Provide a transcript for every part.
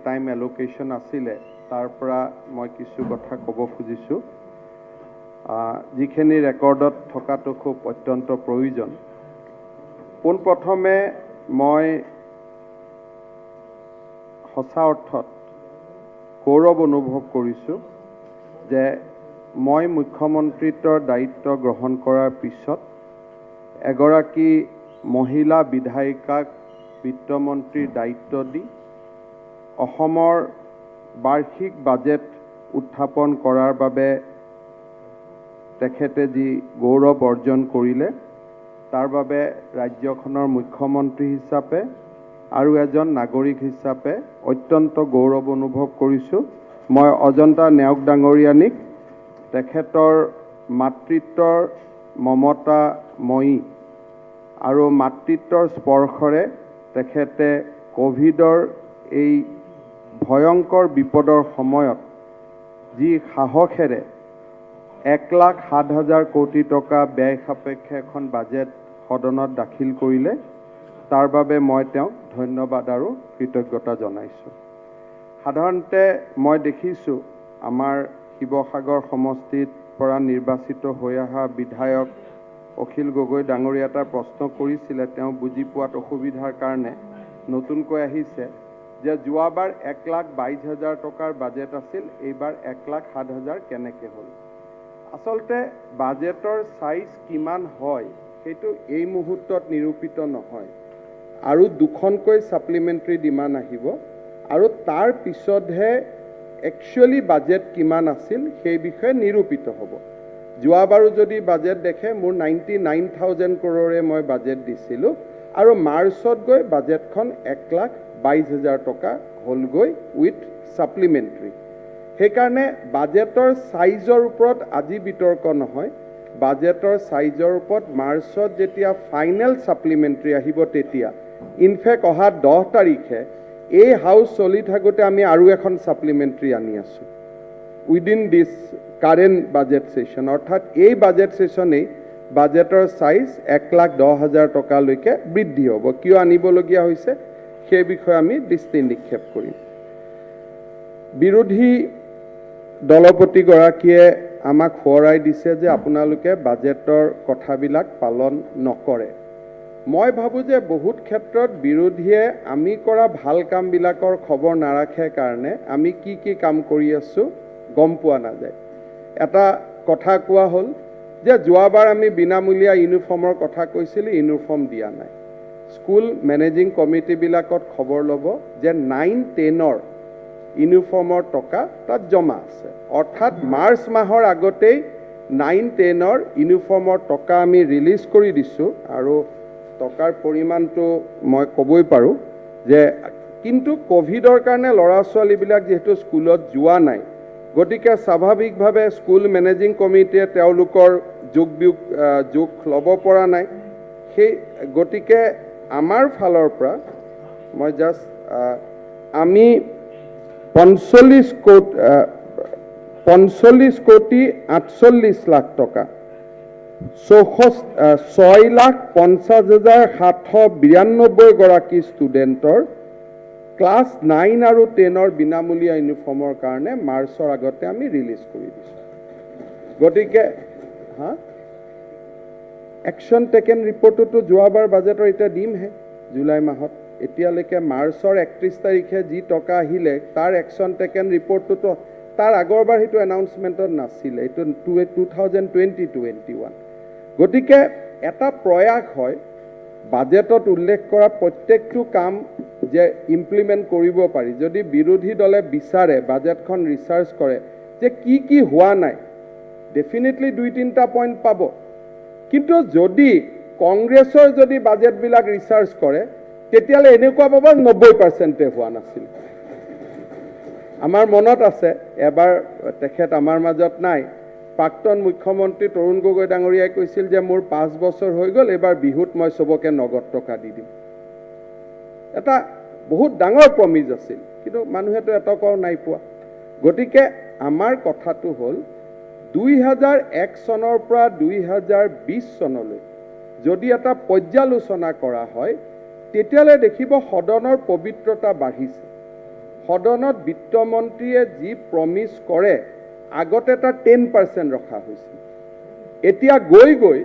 Time এলোকেশ্যন আছিলে তাৰ পৰা মই কিছু কথা ক'ব খুজিছোঁ যিখিনি ৰেকৰ্ডত থকাটো খুব অত্যন্ত প্ৰয়োজন পোনপ্ৰথমে মই সঁচা অৰ্থত গৌৰৱ অনুভৱ কৰিছোঁ যে মই মুখ্যমন্ত্ৰীত্বৰ দায়িত্ব গ্ৰহণ কৰাৰ পিছত এগৰাকী মহিলা বিধায়িকাক বিত্তমন্ত্ৰীৰ দায়িত্ব দি অসমৰ বাৰ্ষিক বাজেট উত্থাপন কৰাৰ বাবে তেখেতে যি গৌৰৱ অৰ্জন কৰিলে তাৰ বাবে ৰাজ্যখনৰ মুখ্যমন্ত্ৰী হিচাপে আৰু এজন নাগৰিক হিচাপে অত্যন্ত গৌৰৱ অনুভৱ কৰিছোঁ মই অজন্তা নেওগ ডাঙৰীয়ানীক তেখেতৰ মাতৃত্বৰ মমতাময়ী আৰু মাতৃত্বৰ স্পৰ্শৰে তেখেতে কোভিডৰ এই ভয়ংকৰ বিপদৰ সময়ত যি সাহসেৰে 1,07,000 কোটি টকা ব্যয় সাপেক্ষে এখন বাজেট সদনত দাখিল কৰিলে তাৰ বাবে মই তেওঁক ধন্যবাদ আৰু কৃতজ্ঞতা জনাইছোঁ সাধাৰণতে মই দেখিছোঁ আমাৰ শিৱসাগৰ সমষ্টিত পৰা নিৰ্বাচিত হৈ অহা বিধায়ক অখিল গগৈ ডাঙৰীয়া এটা প্ৰশ্ন কৰিছিলে তেওঁ বুজি পোৱাত অসুবিধাৰ কাৰণে নতুনকৈ আহিছে যে যোৱাবাৰ 1,22,000 টকাৰ বাজেট আছিল এইবাৰ 1,07,000 কেনেকৈ হ'ল আচলতে বাজেটৰ সাইজ কিমান হয় সেইটো এই মুহূৰ্তত নিৰূপিত নহয় আৰু দুখনকৈ সাপ্লিমেণ্টাৰী ডিমাণ্ড আহিব আৰু তাৰ পিছতহে একচুয়ালি বাজেট কিমান আছিল সেই বিষয়ে নিৰূপিত হ'ব যোৱাবাৰো যদি বাজেট দেখে মোৰ 99,000 crore মই বাজেট দিছিলোঁ আৰু মাৰ্চত গৈ বাজেটখন 1,22,000 টকা হ'লগৈ উইথ সাপ্লিমেণ্টাৰী সেইকাৰণে বাজেটৰ সাইজৰ ওপৰত আজি বিতৰ্ক নহয় বাজেটৰ সাইজৰ ওপৰত মাৰ্চত যেতিয়া ফাইনেল সাপ্লিমেণ্টাৰী আহিব তেতিয়া ইনফেক্ট অহা 10 তাৰিখে এই হাউস চলি থাকোঁতে আমি আৰু এখন সাপ্লিমেণ্টাৰী আনি আছোঁ উইদিন দিছ কাৰেণ্ট বাজেট সেশন অৰ্থাৎ এই বাজেট সেশনেই বাজেটৰ সাইজ 1,10,000 টকালৈকে বৃদ্ধি হ'ব কিয় আনিবলগীয়া হৈছে সেই বিষয়ে আমি দৃষ্টি নিক্ষেপ কৰিম বিৰোধী দলপতিগৰাকীয়ে আমাক সোঁৱৰাই দিছে যে আপোনালোকে বাজেটৰ কথাবিলাক পালন নকৰে মই ভাবো যে বহুত ক্ষেত্ৰত বিৰোধীয়ে আমি কৰা ভাল কামবিলাকৰ খবৰ নাৰাখে কাৰণে আমি কি কাম কৰি আছো গম পোৱা নাযায় এটা কথা কোৱা হ'ল যে যোৱাবাৰ আমি বিনামূলীয়া ইউনিফৰ্মৰ কথা কৈছিলোঁ ইউনিফৰ্ম দিয়া নাই স্কুল মেনেজিং কমিটিবিলাকত খবৰ ল'ব যে 9-10ৰ ইউনিফৰ্মৰ টকা তাত জমা আছে অৰ্থাৎ মাৰ্চ মাহৰ আগতেই 9-10ৰ ইউনিফৰ্মৰ টকা আমি ৰিলিজ কৰি দিছোঁ আৰু টকাৰ পৰিমাণটো মই ক'বই পাৰোঁ যে কিন্তু কোভিডৰ কাৰণে ল'ৰা ছোৱালীবিলাক যেহেতু স্কুলত যোৱা নাই গতিকে স্বাভাৱিকভাৱে স্কুল মেনেজিং কমিটিয়ে তেওঁলোকৰ যোগ ল'ব পৰা নাই সেই গতিকে আমাৰ ফালৰ পৰা মই জাষ্ট আমি 45 কোটি 48 লাখ টকা 6,50,792 গৰাকী ষ্টুডেণ্টৰ ক্লাছ 9 আৰু 10ৰ বিনামূলীয়া ইউনিফৰ্মৰ কাৰণে মাৰ্চৰ আগতে আমি ৰিলিজ কৰি দিছোঁ গতিকে একশ্যন টেকেন ৰিপৰ্টটো যোৱাবাৰ বাজেটৰ এতিয়া দিমহে জুলাই মাহত এতিয়ালৈকে মাৰ্চৰ 31 তাৰিখে যি টকা আহিলে তাৰ একশ্যন টেকেন ৰিপৰ্টটো তাৰ আগৰবাৰ সেইটো এনাউন্সমেণ্টত নাছিলে এইটো 2020-21 গতিকে এটা প্ৰয়াস হয় বাজেটত উল্লেখ কৰা প্ৰত্যেকটো কাম যে ইমপ্লিমেণ্ট কৰিব পাৰি যদি বিৰোধী দলে বিচাৰে বাজেটখন ৰিচাৰ্চ কৰে যে কি হোৱা নাই ডেফিনেটলি 2-3টা পইণ্ট পাব কিন্তু যদি কংগ্ৰেছৰ যদি বাজেটবিলাক ৰিচাৰ্চ কৰে তেতিয়ালে এনেকুৱা পাব 90% হোৱা নাছিল আমাৰ মনত আছে এবাৰ তেখেত আমাৰ মাজত নাই প্ৰাক্তন মুখ্যমন্ত্ৰী তৰুণ গগৈ ডাঙৰীয়াই কৈছিল যে মোৰ 5 বছৰ হৈ গ'ল এবাৰ বিহুত মই সবকে নগদ টকা দি দিম এটা বহুত ডাঙৰ প্ৰমিজ আছিল কিন্তু মানুহেতো এটকাও নাই পোৱা গতিকে আমাৰ কথাটো হ'ল 2001 চনৰ পৰা 2020 চনলৈ যদি এটা পৰ্যালোচনা কৰা হয় তেতিয়ালে দেখিব সদনৰ পবিত্ৰতা বাঢ়িছে সদনত বিত্তমন্ত্ৰীয়ে যি প্ৰমিছ কৰে আগতে এটা 10% ৰখা হৈছিল এতিয়া গৈ গৈ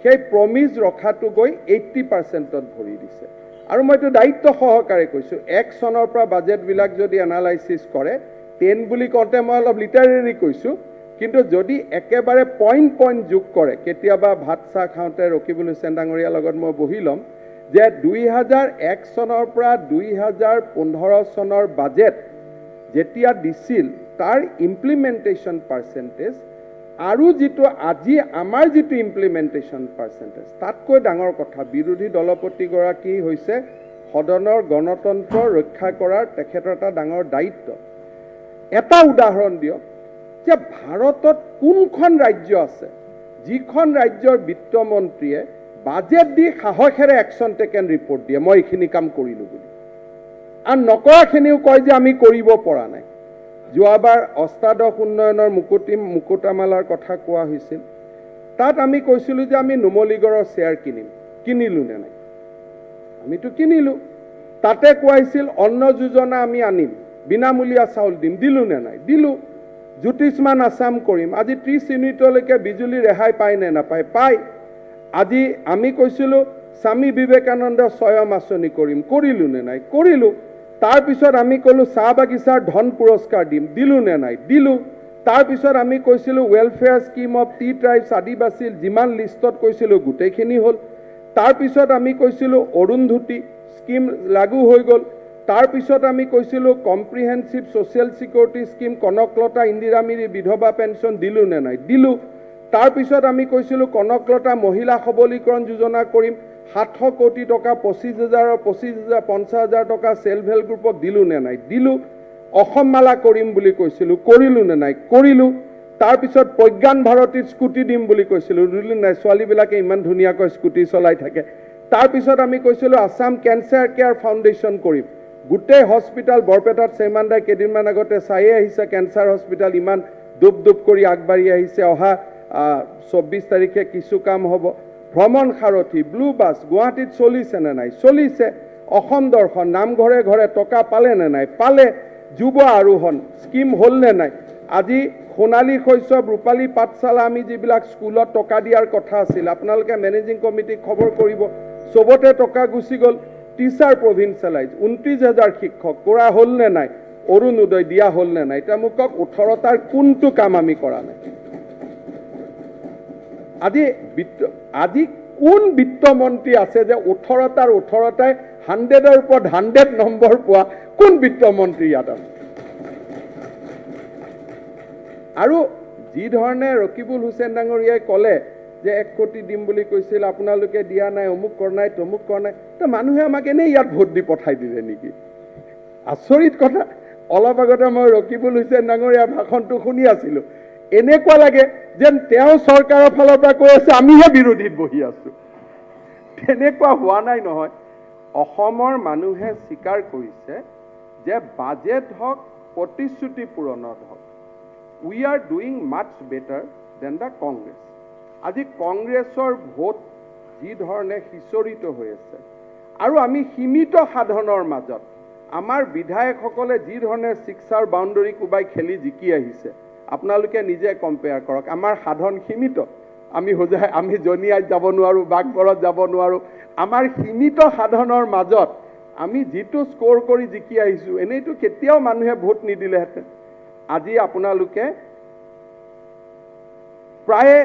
সেই প্ৰমিছ ৰখাটো গৈ 80%ত ভৰি দিছে আৰু মইতো দায়িত্ব সহকাৰে কৈছোঁ 1 চনৰ পৰা বাজেটবিলাক যদি এনালাইচিছ কৰে 10 বুলি কওঁতে মই অলপ লিটাৰেৰী কৈছোঁ কিন্তু যদি একেবাৰে পইণ্ট যোগ কৰে কেতিয়াবা ভাত চাহ খাওঁতে ৰকিবুল হুছেইন ডাঙৰীয়াৰ লগত মই বহি ল'ম যে 2001 চনৰ পৰা 2015 চনৰ বাজেট যেতিয়া দিছিল তাৰ ইমপ্লিমেণ্টেশ্যন পাৰ্চেণ্টেজ আৰু যিটো আজি আমাৰ যিটো ইমপ্লিমেণ্টেশ্যন পাৰ্চেণ্টেজ তাতকৈ ডাঙৰ কথা বিৰোধী দলপতিগৰাকী হৈছে সদনৰ গণতন্ত্ৰ ৰক্ষা কৰাৰ তেখেতৰ এটা ডাঙৰ দায়িত্ব এটা উদাহৰণ দিয়ক যে ভাৰতত কোনখন ৰাজ্য আছে যিখন ৰাজ্যৰ বিত্তমন্ত্ৰীয়ে বাজেট দি সাহসেৰে একশ্যন টেকেন ৰিপৰ্ট দিয়ে মই এইখিনি কাম কৰিলোঁ বুলি আৰু নকৰাখিনিও কয় যে আমি কৰিব পৰা নাই যোৱাবাৰ অষ্টাদশ উন্নয়নৰ মুকুতামালাৰ কথা কোৱা হৈছিল তাত আমি কৈছিলোঁ যে আমি নুমলীগড়ৰ শ্বেয়াৰ কিনিলোঁ নে নাই আমিতো কিনিলোঁ তাতে কোৱা হৈছিল অন্ন যোজনা আমি আনিম বিনামূলীয়া চাউল দিম দিলোঁ নে নাই দিলোঁ জ্যোতিষ্মান আছাম কৰিম আজি 30 ইউনিটলৈকে বিজুলী ৰেহাই পায় নে নাপায় পায় আজি আমি কৈছিলোঁ স্বামী বিবেকানন্দ স্বয়ম আঁচনি কৰিলোঁ নে নাই কৰিলোঁ তাৰপিছত আমি ক'লোঁ চাহ বাগিচাৰ ধন পুৰস্কাৰ দিলোঁ নে নাই দিলোঁ তাৰপিছত আমি কৈছিলোঁ welfare scheme of the tribes আদিবাসীৰ যিমান লিষ্টত কৈছিলোঁ গোটেইখিনি হ'ল তাৰপিছত আমি কৈছিলোঁ অৰুন্ধতী স্কিম লাগু হৈ গ'ল তাৰপিছত আমি কৈছিলোঁ comprehensive social security scheme Kanaklata Indira Miri বিধৱা পেঞ্চন দিলোঁ নে নাই দিলোঁ তাৰপিছত আমি কৈছিলোঁ কনকলতা মহিলা সবলীকৰণ যোজনা কৰিম 700 কোটি টকা 25,000 টকা সেলফ হেল্প গ্ৰুপক দিলোঁ নে নাই দিলোঁ অসম মালা কৰিম বুলি কৈছিলোঁ কৰিলোঁ নে নাই কৰিলোঁ তাৰপিছত প্ৰজ্ঞান ভাৰতীত স্কুটি দিম বুলি কৈছিলোঁ দিলোঁ নাই ছোৱালীবিলাকে ইমান ধুনীয়াকৈ স্কুটি চলাই থাকে তাৰপিছত আমি কৈছিলোঁ আসাম কেঞ্চাৰ কেয়াৰ ফাউণ্ডেশ্যন কৰিম গোটেই হস্পিটাল বৰপেটাত চেমানদাই কেইদিনমান আগতে চায়ে আহিছে কেঞ্চাৰ হস্পিটাল ইমান দুপ কৰি আগবাঢ়ি আহিছে অহা 24 তাৰিখে কিছু কাম হ'ব ভ্ৰমণ সাৰথী ব্লু বাছ গুৱাহাটীত চলিছে নে নাই চলিছে অসম দৰ্শন নামঘৰে ঘৰে টকা পালে নে নাই পালে যুৱ আৰোহণ স্কিম হ'ল নে নাই আজি সোণালী শস্য ৰূপালী পাঠশালা আমি যিবিলাক স্কুলত টকা দিয়াৰ কথা আছিল আপোনালোকে মেনেজিং কমিটিক খবৰ কৰিব চবতে টকা গুচি গ'ল টিচাৰ প্ৰভিন্সিয়েলাইজ 29,000 শিক্ষক কৰা হ'ল নে নাই অৰুণোদয় দিয়া হ'ল নে নাই এতিয়া মোক কওক 18টাৰ কোনটো কাম আমি কৰা নাই আজি কোন বিত্তমন্ত্ৰী আছে যে 18টাৰ 18টাই 100ৰ ওপৰত 100 নম্বৰ পোৱা কোন বিত্তমন্ত্ৰী ইয়াত আছে আৰু যি ধৰণে ৰকিবুল হুছেইন ডাঙৰীয়াই ক'লে যে 1 কোটি দিম বুলি কৈছিল আপোনালোকে দিয়া নাই অমুক কৰা নাই তমুক কৰা নাই তো মানুহে আমাক এনেই ইয়াত ভোট দি পঠাই দিলে নেকি আচৰিত কথা অলপ আগতে মই ৰকিবুল হুছেইন ডাঙৰীয়াৰ ভাষণটো শুনি আছিলোঁ এনেকুৱা লাগে যেন তেওঁ চৰকাৰৰ ফালৰ পৰা কৈ আছে আমিহে বিৰোধীত বহি আছোঁ তেনেকুৱা হোৱা নাই নহয় অসমৰ মানুহে স্বীকাৰ কৰিছে যে বাজেট হওক প্ৰতিশ্ৰুতি পূৰণত হওক we are doing much better than the Congress আজি কংগ্ৰেছৰ ভোট যি ধৰণে সিঁচৰিত হৈ আছে আৰু আমি সীমিত সাধনৰ মাজত আমাৰ বিধায়কসকলে যি ধৰণে শিক্ষাৰ বাউণ্ডাৰী কোবাই খেলি জিকি আহিছে আপোনালোকে নিজে কম্পেয়াৰ কৰক আমাৰ সাধন সীমিত আমি জনিয়াত যাব নোৱাৰোঁ বাগবৰত যাব নোৱাৰোঁ আমাৰ সীমিত সাধনৰ মাজত আমি যিটো স্ক'ৰ কৰি জিকি আহিছোঁ এনেইতো কেতিয়াও মানুহে ভোট নিদিলেহেঁতেন আজি আপোনালোকে প্ৰায়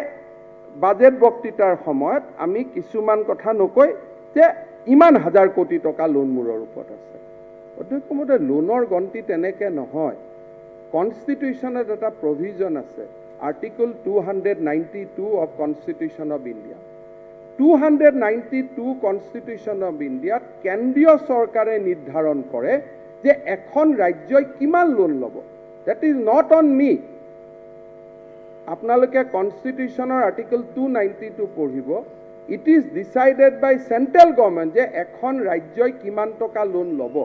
বাজেট বক্তৃতাৰ সময়ত আমি কিছুমান কথা নকৈ যে ইমান হাজাৰ কোটি টকা লোন মূৰৰ ওপৰত আছে অধ্যক্ষ মহোদয় লোনৰ গন্তি তেনেকৈ নহয় কনষ্টিটিউশ্যনত এটা প্ৰভিজন আছে article 292 of constitution of India 292 constitution of ইণ্ডিয়াত কেন্দ্ৰীয় চৰকাৰে নিৰ্ধাৰণ কৰে যে এখন ৰাজ্যই কিমান লোন ল'ব that is not on me আপোনালোকে কনষ্টিটিউশ্যনৰ আৰ্টিকল 292 পঢ়িব it is decided by central government যে এখন ৰাজ্যই কিমান টকা লোন ল'ব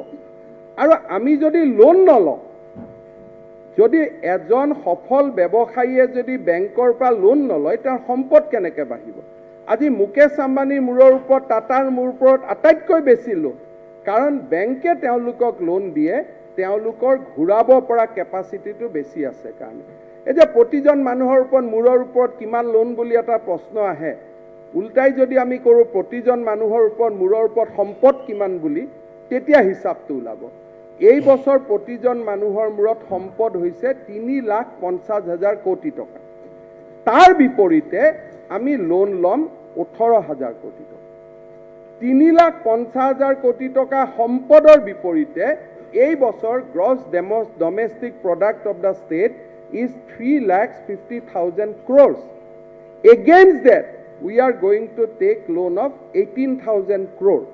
আৰু আমি যদি লোন নলওঁ যদি এজন সফল ব্যৱসায়ীয়ে যদি বেংকৰ পৰা লোন নলয় তাৰ সম্পদ কেনেকৈ বাঢ়িব আজি মুকেশ আম্বানীৰ মূৰৰ ওপৰত টাটাৰ মূৰৰ ওপৰত আটাইতকৈ বেছি লোন কাৰণ বেংকে তেওঁলোকক লোন দিয়ে তেওঁলোকৰ ঘূৰাব পৰা কেপাচিটিটো বেছি আছে কাৰণে এই যে প্ৰতিজন মানুহৰ ওপৰত মূৰৰ ওপৰত কিমান লোন বুলি এটা প্ৰশ্ন আহে উল্টাই যদি আমি কৰোঁ প্ৰতিজন মানুহৰ ওপৰত মূৰৰ ওপৰত সম্পদ কিমান বুলি তেতিয়া হিচাপটো ওলাব এই বছৰ প্ৰতিজন মানুহৰ মূৰত সম্পদ হৈছে 3,50,000 কোটি টকা তাৰ বিপৰীতে আমি লোন ল'ম 18,000 কোটি টকা 3,50,000 কোটি টকা সম্পদৰ বিপৰীতে এই বছৰ gross domestic product of the state is 3,50,000 crores. Against that, we are going to take loan of 18,000 crore.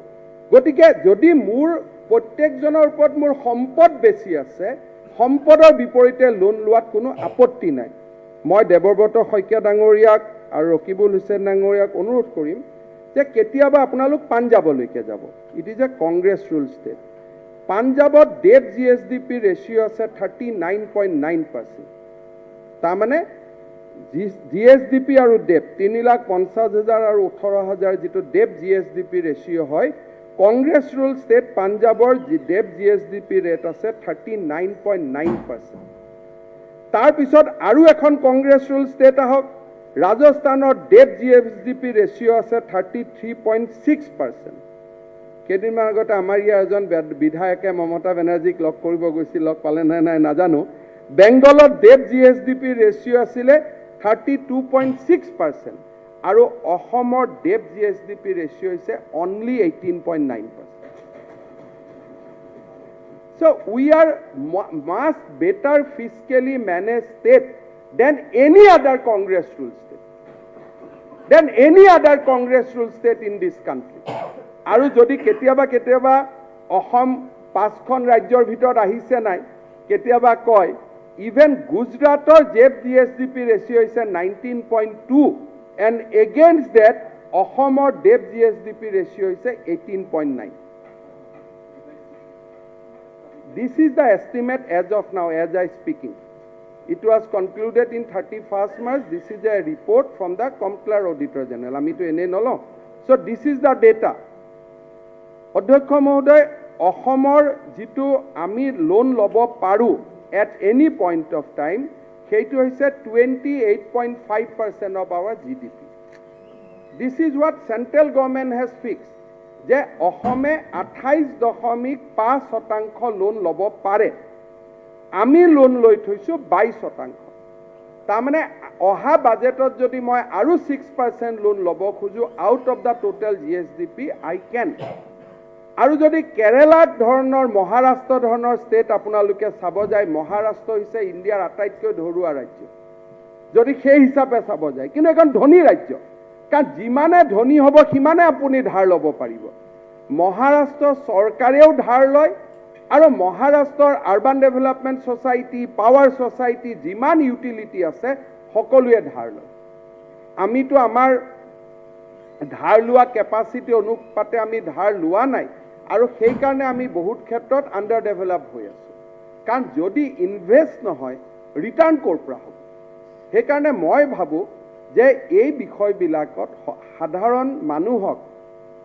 গতিকে যদি মোৰ প্ৰত্যেকজনৰ ওপৰত মোৰ সম্পদ বেছি আছে সম্পদৰ বিপৰীতে লোন লোৱাত কোনো আপত্তি নাই মই দেৱব্ৰত শইকীয়া ডাঙৰীয়াক আৰু ৰকিবুল হুছেইন ডাঙৰীয়াক অনুৰোধ কৰিম যে কেতিয়াবা আপোনালোক পাঞ্জাবলৈকে যাব it is a Congress rule state পাঞ্জাবত ডেট জিএছডিপি ৰেচিঅ' আছে 39.9%. তাৰমানে জিএছডিপি আৰু ডেপ 3,50,000 আৰু 18,000 যিটো ডেপ জিএছডিপি ৰেচিঅ' হয় কংগ্ৰেছ ৰুল ষ্টেট পাঞ্জাবৰ ডেপ জিএছডিপি ৰেট আছে 39.9%. তাৰপিছত আৰু এখন কংগ্ৰেছ ৰুল ষ্টেট আহক ৰাজস্থানৰ ডেপ জিএছডিপি ৰেচিঅ' আছে 33.6%. কেইদিনমান আগতে আমাৰ ইয়াৰ এজন বিধায়কে মমতা বেনাৰ্জীক লগ কৰিব গৈছিল লগ পালে নাই নাজানো বেংগলত ডেপ জিএছডিপি ৰেচিঅ' আছিলে 32.6% আৰু অসমৰ ডেপ জিএছডিপি ৰেচিঅ' হৈছে only 18.9%. So we are much better fiscally managed state than any other Congress rule state. Than any other Congress rule state in this country. আৰু যদি কেতিয়াবা অসম 5খন ৰাজ্যৰ ভিতৰত আহিছে নাই কেতিয়াবা কয় ইভেন গুজৰাটৰ জেপ জিএছডিপি ৰেচিঅ' হৈছে 19.2 and against that অসমৰ ডেপ জিএছডিপি ৰেচিঅ' হৈছে 18.9. This is the estimate as of now as I speaking. It was concluded in 31st March. This is a report from the Comptroller Auditor General. আমি তো এনে নলওঁ. So this is the data. অধ্যক্ষ মহোদয় অসমৰ যিটো আমি লোন ল'ব পাৰোঁ at any point of time সেইটো হৈছে 28.5% of our GDP. This is what central government has fixed যে অসমে 28.5% লোন ল'ব পাৰে আমি লোন লৈ থৈছোঁ 22%. তাৰমানে অহা বাজেটত যদি মই আৰু 6% লোন ল'ব খোজো out of the total GSDP I can আৰু যদি কেৰালাৰ ধৰণৰ মহাৰাষ্ট্ৰ ধৰণৰ ষ্টেট আপোনালোকে চাব যায় মহাৰাষ্ট্ৰ হৈছে ইণ্ডিয়াৰ আটাইতকৈ ধৰুৱা ৰাজ্য যদি সেই হিচাপে চাব যায় কিন্তু এখন ধনী ৰাজ্য কাৰণ যিমানে ধনী হ'ব সিমানে আপুনি ধাৰ ল'ব পাৰিব মহাৰাষ্ট্ৰ চৰকাৰেও ধাৰ লয় আৰু মহাৰাষ্ট্ৰৰ urban development society power society যিমান ইউটিলিটি আছে সকলোৱে ধাৰ লয় আমিতো আমাৰ ধাৰ লোৱা কেপাচিটি অনুপাতে আমি ধাৰ লোৱা নাই আৰু সেই কাৰণে আমি বহুত ক্ষেত্ৰত আণ্ডাৰ ডেভেলপ হৈ আছোঁ কাৰণ যদি ইনভেষ্ট নহয় ৰিটাৰ্ণ ক'ৰ পৰা হ'ব সেইকাৰণে মই ভাবোঁ যে এই বিষয়বিলাকত সাধাৰণ মানুহক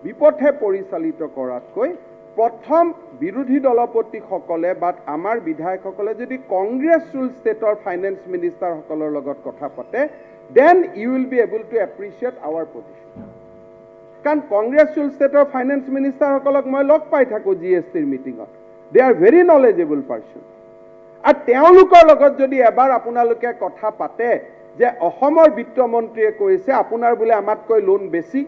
বিপথে পৰিচালিত কৰাতকৈ প্ৰথম বিৰোধী দলপতিসকলে বা আমাৰ বিধায়কসকলে যদি কংগ্ৰেছ ৰুল ষ্টেটৰ ফাইনেন্স মিনিষ্টাৰসকলৰ লগত কথা পাতে then you will be able to appreciate our position. কাৰণ কংগ্ৰেছ ৰুল ষ্টেটৰ ফাইনেন্স মিনিষ্টাৰসকলক মই লগ পাই থাকোঁ জিএছটিৰ মিটিঙত দে আৰ ভেৰি নলেজেবল পাৰ্চন আৰু তেওঁলোকৰ লগত যদি এবাৰ আপোনালোকে কথা পাতে যে অসমৰ বিত্তমন্ত্ৰীয়ে কৈছে আপোনাৰ বোলে আমাতকৈ লোন বেছি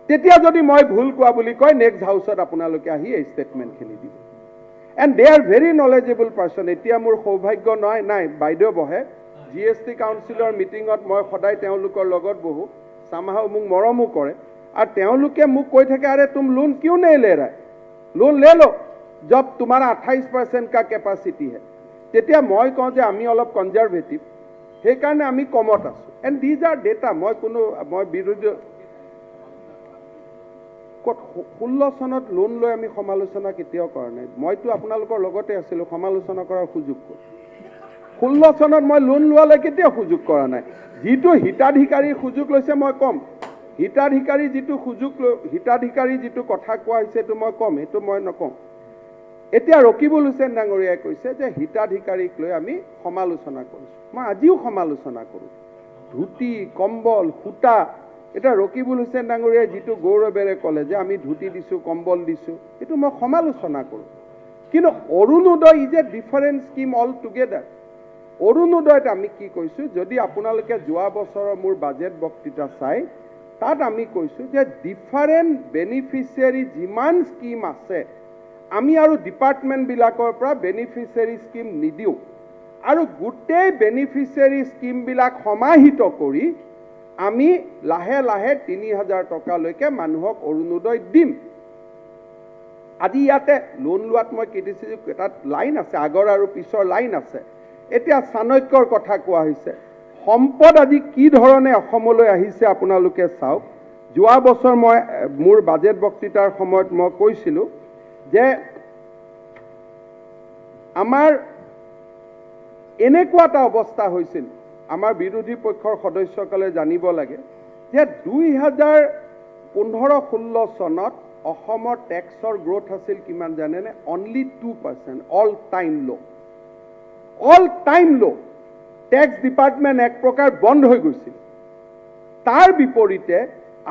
তেতিয়া যদি মই ভুল কোৱা বুলি কয় নেক্সট হাউচত আপোনালোকে আহি এই ষ্টেটমেণ্টখিনি দিব and De R very knowledgeable person এতিয়া মোৰ সৌভাগ্য নাই বাইদেউ বহে জিএছটি কাউন্সিলৰ মিটিঙত মই সদায় তেওঁলোকৰ লগত বহো সামহাও মোক মৰমো কৰে আৰু তেওঁলোকে মোক কৈ থাকে আৰে তুম লোন কিয় नहीं ले रहा लोन ले लो जब तुम्हारा 28% का कैपेसिटी है তেতিয়া মই কওঁ যে আমি অলপ কনজাৰভেটিভ সেইকাৰণে আমি কমত আছোঁ এণ্ড দিজ আৰ ডেটা মই বিৰোধী 16 চনত লোন লৈ আমি সমালোচনা কেতিয়াও কৰা নাই মইতো আপোনালোকৰ লগতে আছিলোঁ সমালোচনা কৰাৰ সুযোগ ক'ত 16 চনত মই লোন লোৱালৈ কেতিয়াও সুযোগ কৰা নাই যিটো হিতাধিকাৰীৰ সুযোগ লৈছে মই কম হিতাধিকাৰী যিটো সুযোগ হিতাধিকাৰী যিটো কথা কোৱা হৈছে সেইটো মই কম সেইটো মই নকওঁ এতিয়া ৰকিবুল হুছেইন ডাঙৰীয়াই কৈছে যে হিতাধিকাৰীক লৈ আমি সমালোচনা কৰিছোঁ। মই আজিও সমালোচনা কৰোঁ। ধুতি, কম্বল, সূতা, এটা ৰকিবুল হুছেইন ডাঙৰীয়াই যিটো গৌৰৱেৰে ক'লে যে আমি ধুতি দিছোঁ, কম্বল দিছোঁ, এইটো মই সমালোচনা কৰোঁ। কিন্তু Arunodoi is a different scheme altogether. অৰুণোদয়ত আমি কি কৈছোঁ, যদি আপোনালোকে যোৱা বছৰৰ মোৰ বাজেট বক্তৃতা চাই, তাত আমি কৈছোঁ যে ডিফাৰেণ্ট বেনিফিচিয়াৰী যিমান স্কিম আছে, আমি আৰু ডিপাৰ্টমেণ্টবিলাকৰ পৰা বেনিফিচিয়াৰী স্কিম নিদিওঁ, আৰু গোটেই বেনিফিচিয়াৰী স্কিমবিলাক সমাহিত কৰি আমি লাহে লাহে ৩,০০০ টকালৈকে মানুহক অৰুণোদয় দিম। আজি ইয়াতে লোন লোৱাত মই ক্ৰিটিচিজম, তাত লাইন আছে, আগৰ আৰু পিছৰ লাইন আছে। এতিয়া চাণক্যৰ কথা কোৱা হৈছে। সম্পদ আজি কি ধৰণে অসমলৈ আহিছে আপোনালোকে চাওক। যোৱা বছৰ মই মোৰ বাজেট বক্তৃতাৰ সময়ত মই কৈছিলোঁ যে আমাৰ এনেকুৱা এটা অৱস্থা হৈছিল, আমাৰ বিৰোধী পক্ষৰ সদস্যসকলে জানিব লাগে যে 2015-16 চনত অসমৰ টেক্সৰ গ্ৰোথ আছিল কিমান জানেনে? অনলি 2%, অল টাইম ল'। অল টাইম ল'। টেক্স ডিপাৰ্টমেণ্ট এক প্ৰকাৰ বন্ধ হৈ গৈছিল। তাৰ বিপৰীতে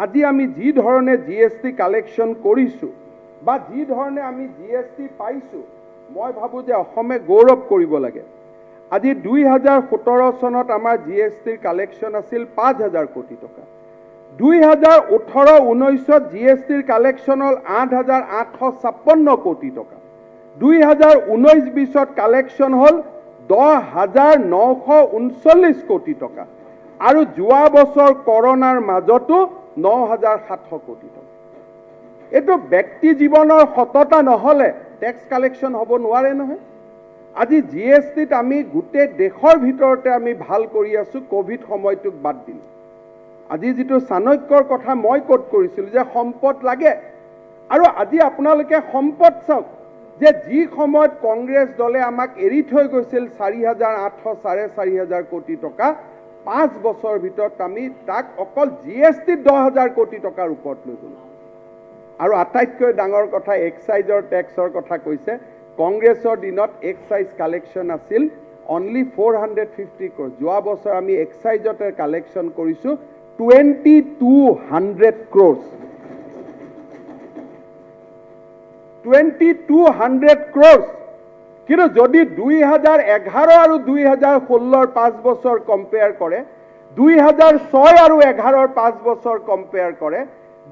আজি আমি যি ধৰণে GST কালেকশ্যন কৰিছোঁ বা যি ধৰণে আমি GST পাইছোঁ, মই ভাবোঁ যে অসমে গৌৰৱ কৰিব লাগে। আজি 2017 চনত আমাৰ GSTৰ কালেকশ্যন আছিল 5,000 কোটি টকা। 2018-19ত GSTৰ কালেকশ্যন হ'ল 8,856 কোটি টকা। 2019-20ত কালেকশ্যন হ'ল 10,939 কোটি টকা, আৰু যোৱা বছৰ কৰোনাৰ মাজতো 9,700 কোটি টকা। এইটো ব্যক্তি জীৱনৰ সততা নহ'লে টেক্স কালেকশ্যন হ'ব নোৱাৰে নহয়। আজি GSTত আমি গোটেই দেশৰ ভিতৰতে আমি ভাল কৰি আছোঁ, কোভিড সময়টোক বাদ দিলোঁ। আজি যিটো চাণক্যৰ কথা মই কোট কৰিছিলোঁ যে সম্পদ লাগে, আৰু আজি আপোনালোকে সম্পদ চাওক যে যি সময়ত কংগ্ৰেছ দলে আমাক এৰি থৈ গৈছিল 4,800, 4,500 কোটি টকা, 5 বছৰৰ ভিতৰত আমি তাক অকল GSTত 10,000 কোটি টকাৰ ওপৰত লৈ গ'লোঁ। আৰু আটাইতকৈ ডাঙৰ কথা এক্সাইজৰ টেক্সৰ কথা কৈছে। কংগ্ৰেছৰ দিনত এক্সাইজ কালেকশ্যন আছিল অনলি 450 crore। যোৱা বছৰ আমি এক্সাইজতে কালেকশ্যন কৰিছোঁ 2,200 crores। 2,200 crores। কিন্তু যদি 2011 আৰু 2016 5 বছৰ কম্পেয়াৰ কৰে, 2006 আৰু 11 5 বছৰ কম্পেয়াৰ কৰে,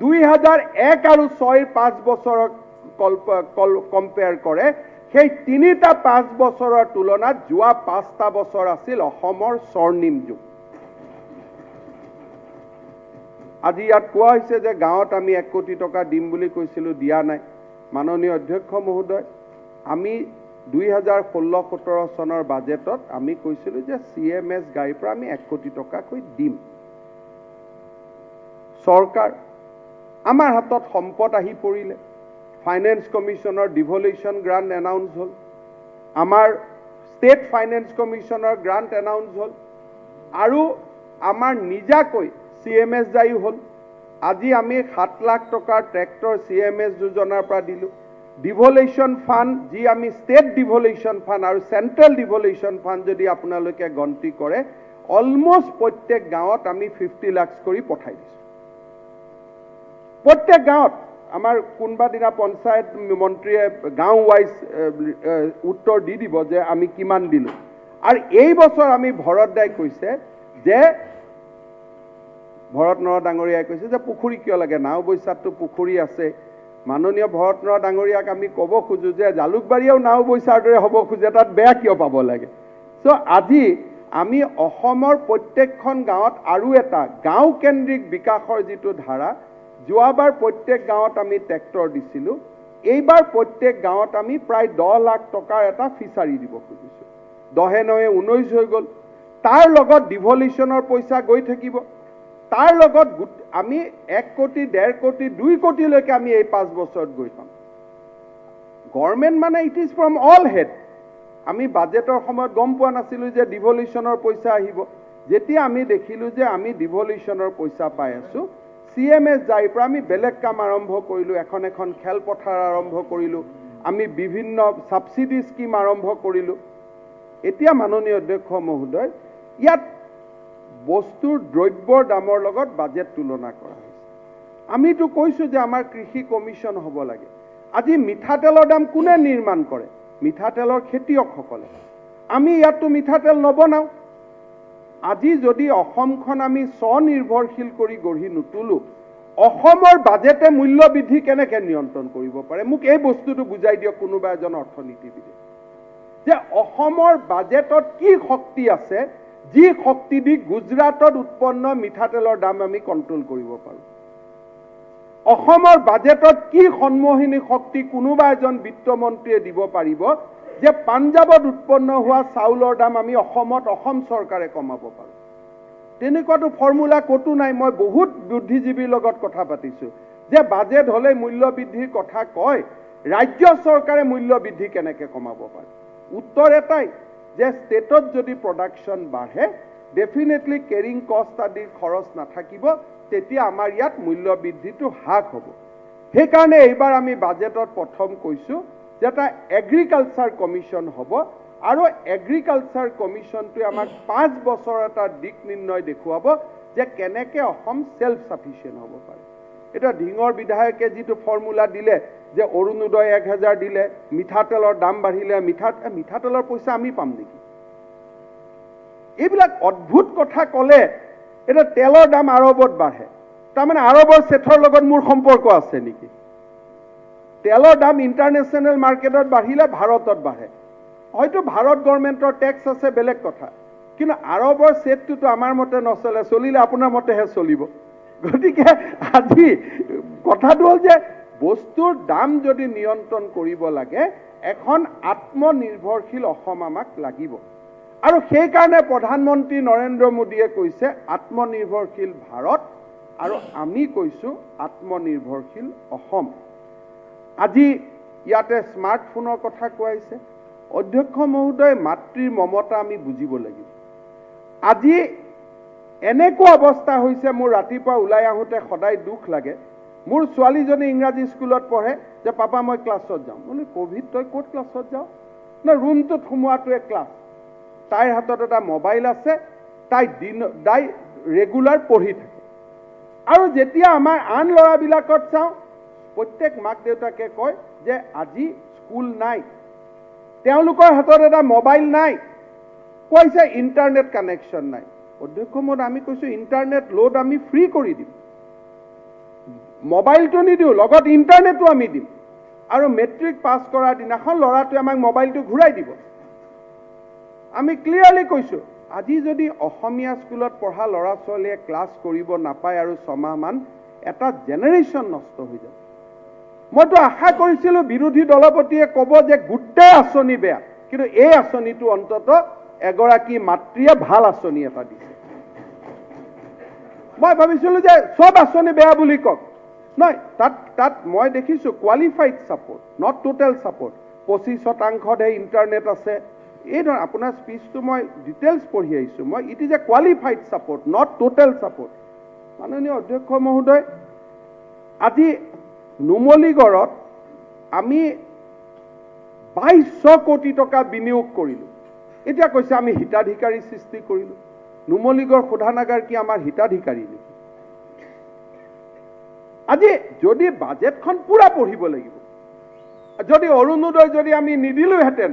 2001 আৰু 6 5 বছৰৰ কম্পেয়াৰ কৰে, সেই তিনিটা 5 বছৰৰ তুলনাত যোৱা 5টা বছৰ আছিল অসমৰ স্বৰ্ণিম যুগ। আজি ইয়াত কোৱা হৈছে যে গাঁৱত আমি 1 কোটি টকা দিম বুলি কৈছিলোঁ, দিয়া নাই। মাননীয় অধ্যক্ষ মহোদয়, আমি 2016-17 চনৰ বাজেটত আমি কৈছিলোঁ যে CMS গাড়ীৰ পৰা আমি 1 কোটি টকাকৈ দিম। চৰকাৰ আমাৰ হাতত সম্পদ আহি পৰিলে। ফাইনেন্স কমিশ্যনৰ ডিভলিউশ্যন গ্ৰাণ্ট এনাউন্স হ'ল, আমাৰ ষ্টেট ফাইনেন্স কমিশ্যনৰ গ্ৰাণ্ট এনাউন্স হ'ল, আৰু আমাৰ নিজাকৈ CMS জাৰি হ'ল। আজি আমি 7 লাখ টকাৰ ট্ৰেক্টৰ CMS যোজনাৰ পৰা দিলোঁ। ডিভলিউশ্যন ফাণ্ড, যি আমি ষ্টেট ডিভলিউশ্যন ফাণ্ড আৰু চেণ্ট্ৰেল ডিভলিউশ্যন ফাণ্ড যদি আপোনালোকে গন্তি কৰে, অলমষ্ট প্ৰত্যেক গাঁৱত আমি 50 লাখ কৰি পঠাই দিছোঁ। প্ৰত্যেক গাঁৱত। আমাৰ কোনোবা দিনা পঞ্চায়ত মন্ত্ৰীয়ে গাঁও ৱাইজ উত্তৰ দি দিব যে আমি কিমান দিলোঁ। আৰু এই বছৰ আমি ভৰত দাই কৈছে যে ভৰত নৰহ ডাঙৰীয়াই কৈছে যে পুখুৰী কিয় লাগে, নাওবৈচাততো পুখুৰী আছে। মাননীয় ভৰত নৰহ ডাঙৰীয়াক আমি ক'ব খোজোঁ যে জালুকবাৰীয়েও নাওবৈচাৰ দৰে হ'ব খোজে, তাত বেয়া কিয় পাব লাগে। চ' আজি আমি অসমৰ প্ৰত্যেকখন গাঁৱত আৰু এটা গাঁও কেন্দ্ৰিক বিকাশৰ যিটো ধাৰা, যোৱাবাৰ প্ৰত্যেক গাঁৱত আমি ট্ৰেক্টৰ দিছিলোঁ, এইবাৰ প্ৰত্যেক গাঁৱত আমি প্ৰায় 10 লাখ টকাৰ এটা ফিচাৰী দিব খুজিছোঁ। 10-9 19 হৈ গ'ল। তাৰ লগত ডিভলিউশ্যনৰ পইচা গৈ থাকিব। তাৰ লগত আমি 1 কোটি, 1.5 কোটি, 2 কোটিলৈকে আমি এই 5 বছৰত গৈ পাম। গভৰ্ণমেণ্ট মানে it is from all head. আমি বাজেটৰ সময়ত গম পোৱা নাছিলোঁ যে ডিভলিউশ্যনৰ পইচা আহিব। যেতিয়া আমি দেখিলোঁ যে আমি ডিভলিউশ্যনৰ পইচা পাই আছোঁ, CMS জাৰিৰ পৰা আমি বেলেগ কাম আৰম্ভ কৰিলোঁ। এখন খেলপথাৰ আৰম্ভ কৰিলোঁ। আমি বিভিন্ন সাবসিডি স্কিম আৰম্ভ কৰিলোঁ। এতিয়া মাননীয় অধ্যক্ষ মহোদয়, ইয়াত বস্তুৰ দ্ৰব্যৰ দামৰ লগত বাজেট তুলনা কৰা হৈছে। আমিতো কৈছোঁ যে আমাৰ কৃষি কমিশ্যন হ'ব লাগে। আজি মিঠাতেলৰ দাম কোনে নিৰ্মাণ কৰে? মিঠাতেলৰ খেতিয়কসকলে। আমি ইয়াততো মিঠাতেল নবনাওঁ। আজি যদি অসমখন আমি স্বনিৰ্ভৰশীল কৰি গঢ়ি নুতুলো, অসমৰ বাজেটে মূল্য বৃদ্ধি কেনেকৈ নিয়ন্ত্ৰণ কৰিব পাৰে? মোক এই বস্তুটো বুজাই দিয়ক কোনোবা এজন অৰ্থনীতিবিদে, যে অসমৰ বাজেটত কি শক্তি আছে যি শক্তি দি গুজৰাটত উৎপন্ন মিঠাতেলৰ দাম আমি কণ্ট্ৰল কৰিব পাৰোঁ। অসমৰ বাজেটত কি সন্মোহিনী শক্তি কোনোবা এজন বিত্তমন্ত্ৰীয়ে দিব পাৰিব যে পাঞ্জাবত উৎপন্ন হোৱা চাউলৰ দাম আমি অসমত অসম চৰকাৰে কমাব পাৰোঁ? তেনেকুৱাটো ফৰ্মুলা ক'তো নাই। মই বহুত বুদ্ধিজীৱীৰ লগত কথা পাতিছোঁ যে বাজেট হ'লে মূল্য বৃদ্ধিৰ কথা কয়, ৰাজ্য চৰকাৰে মূল্য বৃদ্ধি কেনেকৈ কমাব পাৰে? উত্তৰ এটাই যে ষ্টেটত যদি প্ৰডাকশ্যন বাঢ়ে, ডেফিনেটলি কেৰিং কষ্ট আদিৰ খৰচ নাথাকিব, তেতিয়া আমাৰ ইয়াত মূল্য বৃদ্ধিটো হ্ৰাস হ'ব। সেইকাৰণে এইবাৰ আমি বাজেটত প্ৰথম কৈছোঁ যে এটা এগ্ৰিকালচাৰ কমিশ্যন হ'ব, আৰু এগ্ৰিকালচাৰ কমিশ্যনটোৱে আমাক 5 বছৰ এটা দিক নিৰ্ণয় দেখুৱাব যে কেনেকৈ অসম সেল্ফ সাফিচিয়েণ্ট হ'ব পাৰে। এটা ঢিঙৰ বিধায়কে যিটো ফৰ্মুলা দিলে যে অৰুণোদয় 1000 দিলে, মিঠাতেলৰ দাম বাঢ়িলে, মিঠাতেলৰ পইচা আমি পাম নেকি? এইবিলাক অদ্ভুত কথা ক'লে এটা তেলৰ দাম আৰবত বাঢ়ে, তাৰমানে আৰবৰ চেঠৰ লগত মোৰ সম্পৰ্ক আছে নেকি? তেলৰ দাম ইণ্টাৰনেশ্যনেল মাৰ্কেটত বাঢ়িলে ভাৰতত বাঢ়ে। হয়তো ভাৰত গভৰ্ণমেণ্টৰ টেক্স আছে, বেলেগ কথা, কিন্তু আৰবৰ চেটটোতো আমাৰ মতে নচলে, চলিলে আপোনাৰ মতেহে চলিব। গতিকে আজি কথাটো হ'ল যে বস্তুৰ দাম যদি নিয়ন্ত্ৰণ কৰিব লাগে, এখন আত্মনিৰ্ভৰশীল অসম আমাক লাগিব। আৰু সেইকাৰণে প্ৰধানমন্ত্ৰী নৰেন্দ্ৰ মোদীয়ে কৈছে আত্মনিৰ্ভৰশীল ভাৰত, আৰু আমি কৈছোঁ আত্মনিৰ্ভৰশীল অসম। আজি ইয়াতে স্মাৰ্টফোনৰ কথা কোৱাইছে। অধ্যক্ষ মহোদয়, মাতৃৰ মমতা আমি বুজিব লাগিব। আজি এনেকুৱা অৱস্থা হৈছে, মোৰ ৰাতিপুৱা ওলাই আহোঁতে সদায় দুখ লাগে। মোৰ ছোৱালীজনী ইংৰাজী স্কুলত পঢ়ে, যে পাপা মই ক্লাছত যাওঁ। মানে ক'ভিড তই ক'ত ক্লাছত যাওঁ? না, ৰুমটোত সোমোৱাটোৱে ক্লাছ। তাইৰ হাতত এটা মোবাইল আছে, তাই ৰেগুলাৰ পঢ়ি থাকে। আৰু যেতিয়া আমাৰ আন ল'ৰাবিলাকত চাওঁ, প্ৰত্যেক মাক দেউতাকে কয় যে আজি স্কুল নাই, তেওঁলোকৰ হাতত এটা মোবাইল নাই, কৈছে ইণ্টাৰনেট কানেকশ্যন নাই। অধ্যক্ষ মহোদয়, আমি কৈছোঁ ইণ্টাৰনেট লোড আমি ফ্ৰী কৰি দিম, মোবাইলটো নিদিওঁ, লগত ইণ্টাৰনেটো আমি দিম, আৰু মেট্ৰিক পাছ কৰাৰ দিনাখন ল'ৰাটোৱে আমাক মোবাইলটো ঘূৰাই দিব। আমি ক্লিয়াৰলি কৈছোঁ, আজি যদি অসমীয়া স্কুলত পঢ়া ল'ৰা ছোৱালীয়ে ক্লাছ কৰিব নাপায় আৰু 6 মাহমান, এটা জেনেৰেশ্যন নষ্ট হৈ যাব। মইতো আশা কৰিছিলোঁ বিৰোধী দলপতিয়ে ক'ব যে গোটেই আঁচনি বেয়া, কিন্তু এই আঁচনিটো অন্তত এগৰাকী মাতৃয়ে ভাল আঁচনি এটা দিছে। মই ভাবিছিলোঁ যে চব আঁচনি বেয়া বুলি কওক। নহয়, তাত মই দেখিছোঁ qualified support, not total support. 25% internet আছে। এই ধৰণ আপোনাৰ স্পীচটো মই ডিটেইলছ পঢ়ি আহিছোঁ মই। It is A qualified support, not total support. মাননীয় অধ্যক্ষ মহোদয়, আজি নুমলীগড়ত আমি 2200 কোটি টকা বিনিয়োগ কৰিলোঁ। এতিয়া কৈছে আমি হিতাধিকাৰী সৃষ্টি কৰিলোঁ। নুমলীগড় শোধানাগাৰ কি আমাৰ হিতাধিকাৰী নেকি? আজি যদি বাজেটখন পুৰা পঢ়িব লাগিব। যদি অৰুণোদয় যদি আমি নিদিলোহেঁতেন,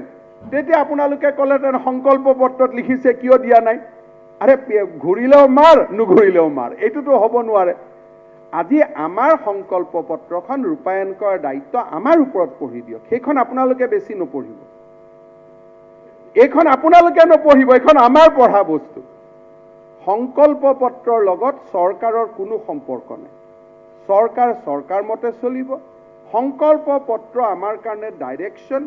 তেতিয়া আপোনালোকে ক'লেহেঁতেন সংকল্প পত্ৰত লিখিছে কিয় দিয়া নাই। আৰে ঘূৰিলেও মাৰ, নুঘূৰিলেও মাৰ, এইটোতো হ'ব নোৱাৰে। আজি আমাৰ সংকল্প পত্ৰখন ৰূপায়ণ কৰাৰ দায়িত্ব আমাৰ ওপৰত পঢ়ি দিয়ক। সেইখন আপোনালোকে বেছি নপঢ়িব, এইখন আপোনালোকে নপঢ়িব, এইখন আমাৰ পঢ়া বস্তু। সংকল্প পত্ৰৰ লগত চৰকাৰৰ কোনো সম্পৰ্ক নাই। চৰকাৰ মতে চলিব। সংকল্প পত্ৰ আমাৰ কাৰণে ডাইৰেকশ্যন।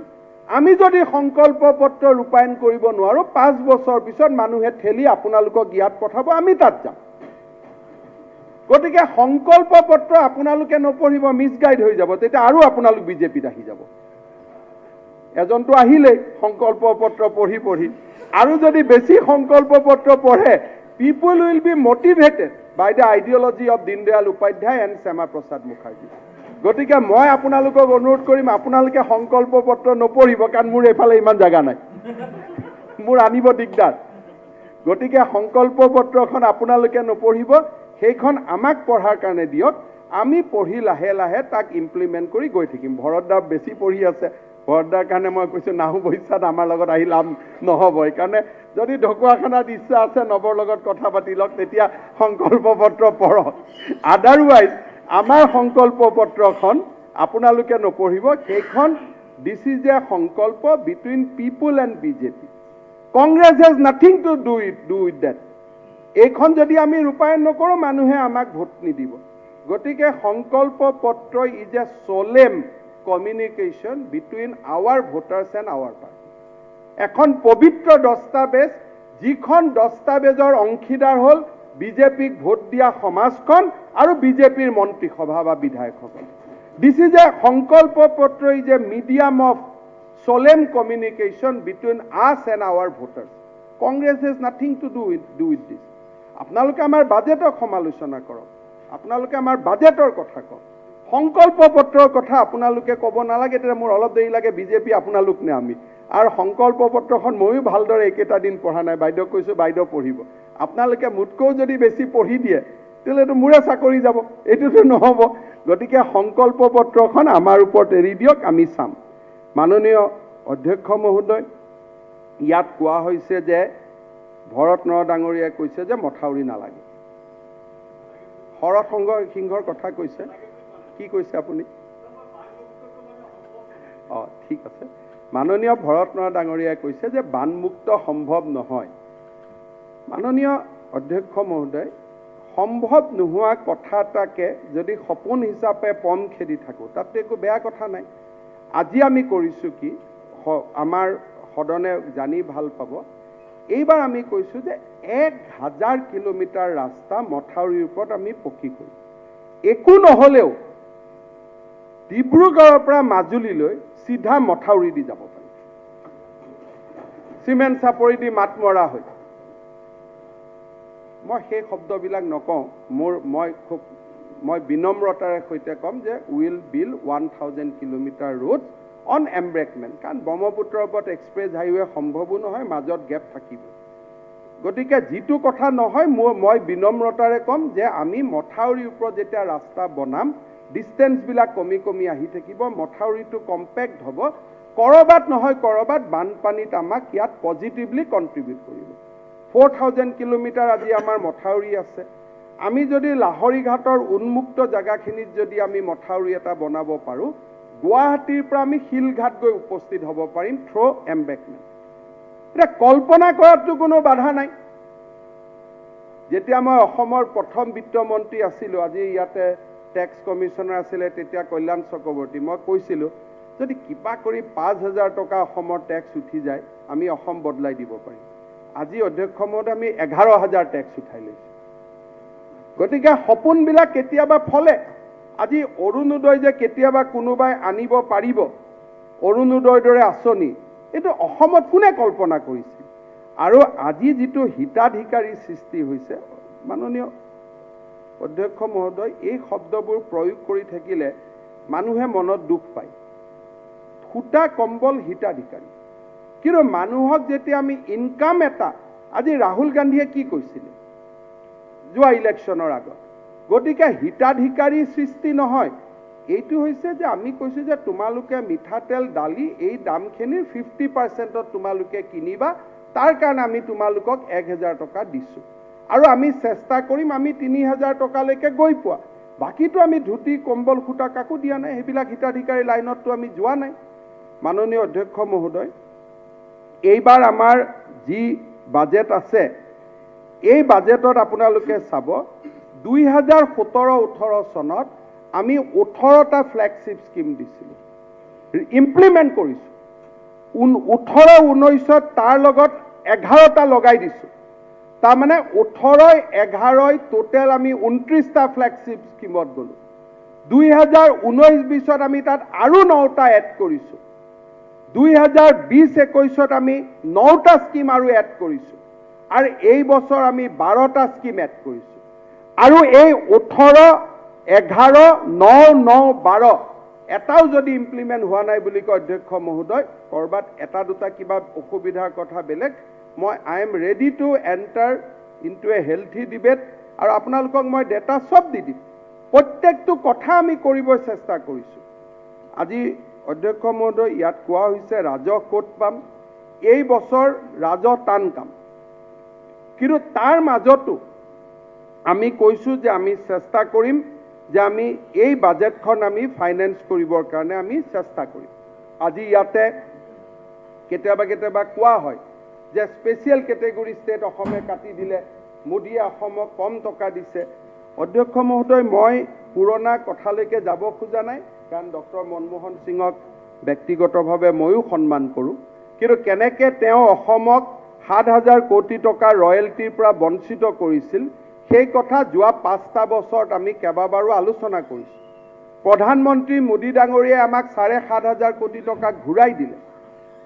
আমি যদি সংকল্প পত্ৰ ৰূপায়ণ কৰিব নোৱাৰোঁ, 5 বছৰ পিছত মানুহে ঠেলি আপোনালোকক ইয়াত পঠাব, আমি তাত যাম। গতিকে সংকল্প পত্ৰ আপোনালোকে নপঢ়িব, মিছগাইড হৈ যাব, তেতিয়া আৰু আপোনালোক বিজেপিত আহি যাব। এজনটো আহিলেই সংকল্প পত্ৰ পঢ়ি পঢ়ি, আৰু যদি বেছি সংকল্প পত্ৰ পঢ়ে, people will be motivated by the ideology of Deendayal Upadhyaya and Shyama Prasad Mukherjee. গতিকে মই আপোনালোকক অনুৰোধ কৰিম আপোনালোকে সংকল্প পত্ৰ নপঢ়িব, কাৰণ মোৰ এইফালে ইমান জাগা নাই, মোৰ আনিব দিগদাৰ। গতিকে সংকল্প পত্ৰখন আপোনালোকে নপঢ়িব, সেইখন আমাক পঢ়াৰ কাৰণে দিয়ক, আমি পঢ়ি লাহে লাহে তাক ইমপ্লিমেণ্ট কৰি গৈ থাকিম। ভৰতদা বেছি পঢ়ি আছে, ভৰতদাৰ কাৰণে মই কৈছোঁ নাহু বৈশাত আমাৰ লগত আহি লাভ নহ'ব, সেইকাৰণে যদি ঢকুৱাখানাত ইচ্ছা আছে নৱৰ লগত কথা পাতি লওক, তেতিয়া সংকল্প পত্ৰ পঢ়ক। আদাৰৱাইজ আমাৰ সংকল্প পত্ৰখন আপোনালোকে নপঢ়িব, সেইখন দিছ ইজ এ সংকল্প between people and BJP. Congress has nothing to do with that. এইখন যদি আমি ৰূপায়ণ নকৰোঁ মানুহে আমাক ভোট নিদিব। গতিকে সংকল্প পত্ৰ is a solemn communication between our voters and our party. এখন পবিত্ৰ দস্তাবেজ, যিখন দস্তাবেজৰ অংশীদাৰ হ'ল বিজেপিক ভোট দিয়া সমাজখন আৰু বিজেপিৰ মন্ত্ৰীসভা বা বিধায়কসকল। দিছ ইজ এ সংকল্প পত্ৰ is A medium of solemn communication between us and our voters. Congress has nothing to do with this. আপোনালোকে আমাৰ বাজেটক সমালোচনা কৰক, আপোনালোকে আমাৰ বাজেটৰ কথা কওক, সংকল্প পত্ৰৰ কথা আপোনালোকে ক'ব নালাগে। তেতিয়া মোৰ অলপ দেৰি লাগে, বিজেপি আপোনালোক নে আমি। আৰু সংকল্প পত্ৰখন ময়ো ভালদৰে একেটা দিন পঢ়া নাই, বাইদেউক কৈছোঁ বাইদেউ পঢ়িব। আপোনালোকে মোতকৈও যদি বেছি পঢ়ি দিয়ে তেতিয়াহ'লেতো মোৰে চাকৰি যাব, এইটোতো নহ'ব। গতিকে সংকল্প পত্ৰখন আমাৰ ওপৰত এৰি দিয়ক, আমি চাম। মাননীয় অধ্যক্ষ মহোদয়, ইয়াত কোৱা হৈছে যে ভৰত নৰহ ডাঙৰীয়াই কৈছে যে মথাউৰি নালাগে। শৰৎ সিংহৰ কথা কৈছে, কি কৈছে আপুনি? ঠিক আছে। মাননীয় ভৰত নৰহ ডাঙৰীয়াই কৈছে যে বানমুক্ত সম্ভৱ নহয়। মাননীয় অধ্যক্ষ মহোদয়, সম্ভৱ নোহোৱা কথা এটাকে যদি সপোন হিচাপে পম খেদি থাকোঁ তাততো একো বেয়া কথা নাই। আজি আমি কৰিছোঁ কি, আমাৰ সদনে জানি ভাল পাব, এইবাৰ আমি কৈছোঁ যে 1000 কিলোমিটাৰ ৰাস্তা মথাউৰিৰ ওপৰত আমি পকী কৰিম। একো নহ'লেও ডিব্ৰুগড়ৰ পৰা মাজুলীলৈ চিধা মথাউৰি দি যাব পাৰি, চিমেণ্ট চাপৰি দি মাত মৰা হৈ। মই সেই শব্দবিলাক নকওঁ, মই বিনম্ৰতাৰে সৈতে ক'ম যে will build 1000 kilometre road on embankment, কাৰণ ব্ৰহ্মপুত্ৰৰ ওপৰত এক্সপ্ৰেছ হাইৱে সম্ভৱো নহয়, মাজত গেপ থাকিব। গতিকে যিটো কথা নহয়, মই বিনম্ৰতাৰে ক'ম যে আমি মথাউৰিৰ ওপৰত যেতিয়া ৰাস্তা বনাম ডিষ্টেঞ্চবিলাক কমি কমি আহি থাকিব, মথাউৰিটো কম্পেক্ট হ'ব, ক'ৰবাত নহয় ক'ৰবাত বানপানীত আমাক ইয়াত পজিটিভলি কণ্ট্ৰিবিউট কৰিব। 4000 কিলোমিটাৰ আজি আমাৰ মথাউৰি আছে। আমি যদি লাহৰীঘাটৰ উন্মুক্ত জেগাখিনিত যদি আমি মথাউৰি এটা বনাব পাৰোঁ, গুৱাহাটীৰ পৰা আমি শিলঘাট গৈ উপস্থিত হ'ব পাৰিম থ্ৰু এম্বেকমেণ্ট। এতিয়া কল্পনা কৰাটো কোনো বাধা নাই। যেতিয়া মই অসমৰ প্ৰথম বিত্তমন্ত্ৰী আছিলোঁ, আজি ইয়াতে টেক্স কমিশ্যনাৰ আছিলে তেতিয়া কল্যাণ চক্ৰৱৰ্তী, মই কৈছিলোঁ যদি কিবা কৰি 5000 টকা অসমৰ টেক্স উঠি যায় আমি অসম বদলাই দিব পাৰিম। আজি অধ্যক্ষ মহোদয় আমি 11000 টেক্স উঠাই লৈছোঁ। গতিকে সপোনবিলাক কেতিয়াবা ফলে। আজি অৰুণোদয় যে কেতিয়াবা কোনোবাই আনিব পাৰিব, অৰুণোদয়ৰ দৰে আঁচনি, এইটো অসমত কোনে কল্পনা কৰিছে? আৰু আজি যিটো হিতাধিকাৰী সৃষ্টি হৈছে, মাননীয় অধ্যক্ষ মহোদয়, এই শব্দবোৰ প্ৰয়োগ কৰি থাকিলে মানুহে মনত দুখ পায়। সূতা কম্বল হিতাধিকাৰী, কিন্তু মানুহক যেতিয়া আমি ইনকাম এটা, আজি ৰাহুল গান্ধীয়ে কি কৈছিলে যোৱা ইলেকশ্যনৰ আগত, গতিকে হিতাধিকাৰী সৃষ্টি নহয়, এইটো হৈছে যে আমি কৈছোঁ যে তোমালোকে মিঠাতেল দালি এই দামখিনিৰ 50%ত তোমালোকে কিনিবা, তাৰ কাৰণে আমি তোমালোকক 1000 টকা দিছোঁ আৰু আমি চেষ্টা কৰিম আমি 3000 টকালৈকে গৈ পোৱা। বাকীটো আমি ধুতি কম্বল সূতা কাকো দিয়া নাই, সেইবিলাক হিতাধিকাৰী লাইনততো আমি যোৱা নাই। মাননীয় অধ্যক্ষ মহোদয়, এইবাৰ আমাৰ যি বাজেট আছে, এই বাজেটত আপোনালোকে চাব 2017-18 চনত আমি 18টা ফ্লেগশ্বিপ স্কিম দিছিলোঁ, ইমপ্লিমেণ্ট কৰিছোঁ। 18-19ত তাৰ লগত 11টা লগাই দিছোঁ, তাৰমানে 18-11 টোটেল আমি 29টা ফ্লেগশ্বিপ স্কিমত গ'লোঁ। 2019-20ত আমি তাত আৰু 9টা এড কৰিছোঁ। 2020-21ত আমি 9টা স্কিম আৰু এড কৰিছোঁ, আৰু এই বছৰ আমি 12টা স্কিম এড কৰিছোঁ। আৰু এই 18 11/9/12 এটাও যদি ইমপ্লিমেণ্ট হোৱা নাই বুলি কয় অধ্যক্ষ মহোদয়, ক'ৰবাত এটা দুটা কিবা অসুবিধাৰ কথা বেলেগ, মই I am ready to enter into a healthy debate, আৰু আপোনালোকক মই ডেটা চব দি দিম। প্ৰত্যেকটো কথা আমি কৰিব চেষ্টা কৰিছোঁ। আজি অধ্যক্ষ মহোদয় ইয়াত কোৱা হৈছে ৰাজহ ক'ত পাম, এই বছৰ ৰাজহ টান কাম, কিন্তু তাৰ মাজতো আমি কৈছোঁ যে আমি চেষ্টা কৰিম যে আমি এই বাজেটখন আমি ফাইনেন্স কৰিবৰ কাৰণে আমি চেষ্টা কৰিম। আজি ইয়াতে কেতিয়াবা কেতিয়াবা কোৱা হয় যে স্পেচিয়েল কেটেগৰী ষ্টেট অসমে কাটি দিলে, মোদীয়ে অসমক কম টকা দিছে। অধ্যক্ষ মহোদয়, মই পুৰণা কথালৈকে যাব খোজা নাই, কাৰণ ডক্টৰ মনমোহন সিঙক ব্যক্তিগতভাৱে ময়ো সন্মান কৰোঁ, কিন্তু কেনেকৈ তেওঁ অসমক 7,000 কোটি টকা ৰয়েলটিৰ পৰা বঞ্চিত কৰিছিল সেই কথা যোৱা 5টা বছৰত আমি কেইবাবাৰো আলোচনা কৰিছোঁ। প্ৰধানমন্ত্ৰী মোদী ডাঙৰীয়াই আমাক 7,500 কোটি টকা ঘূৰাই দিলে।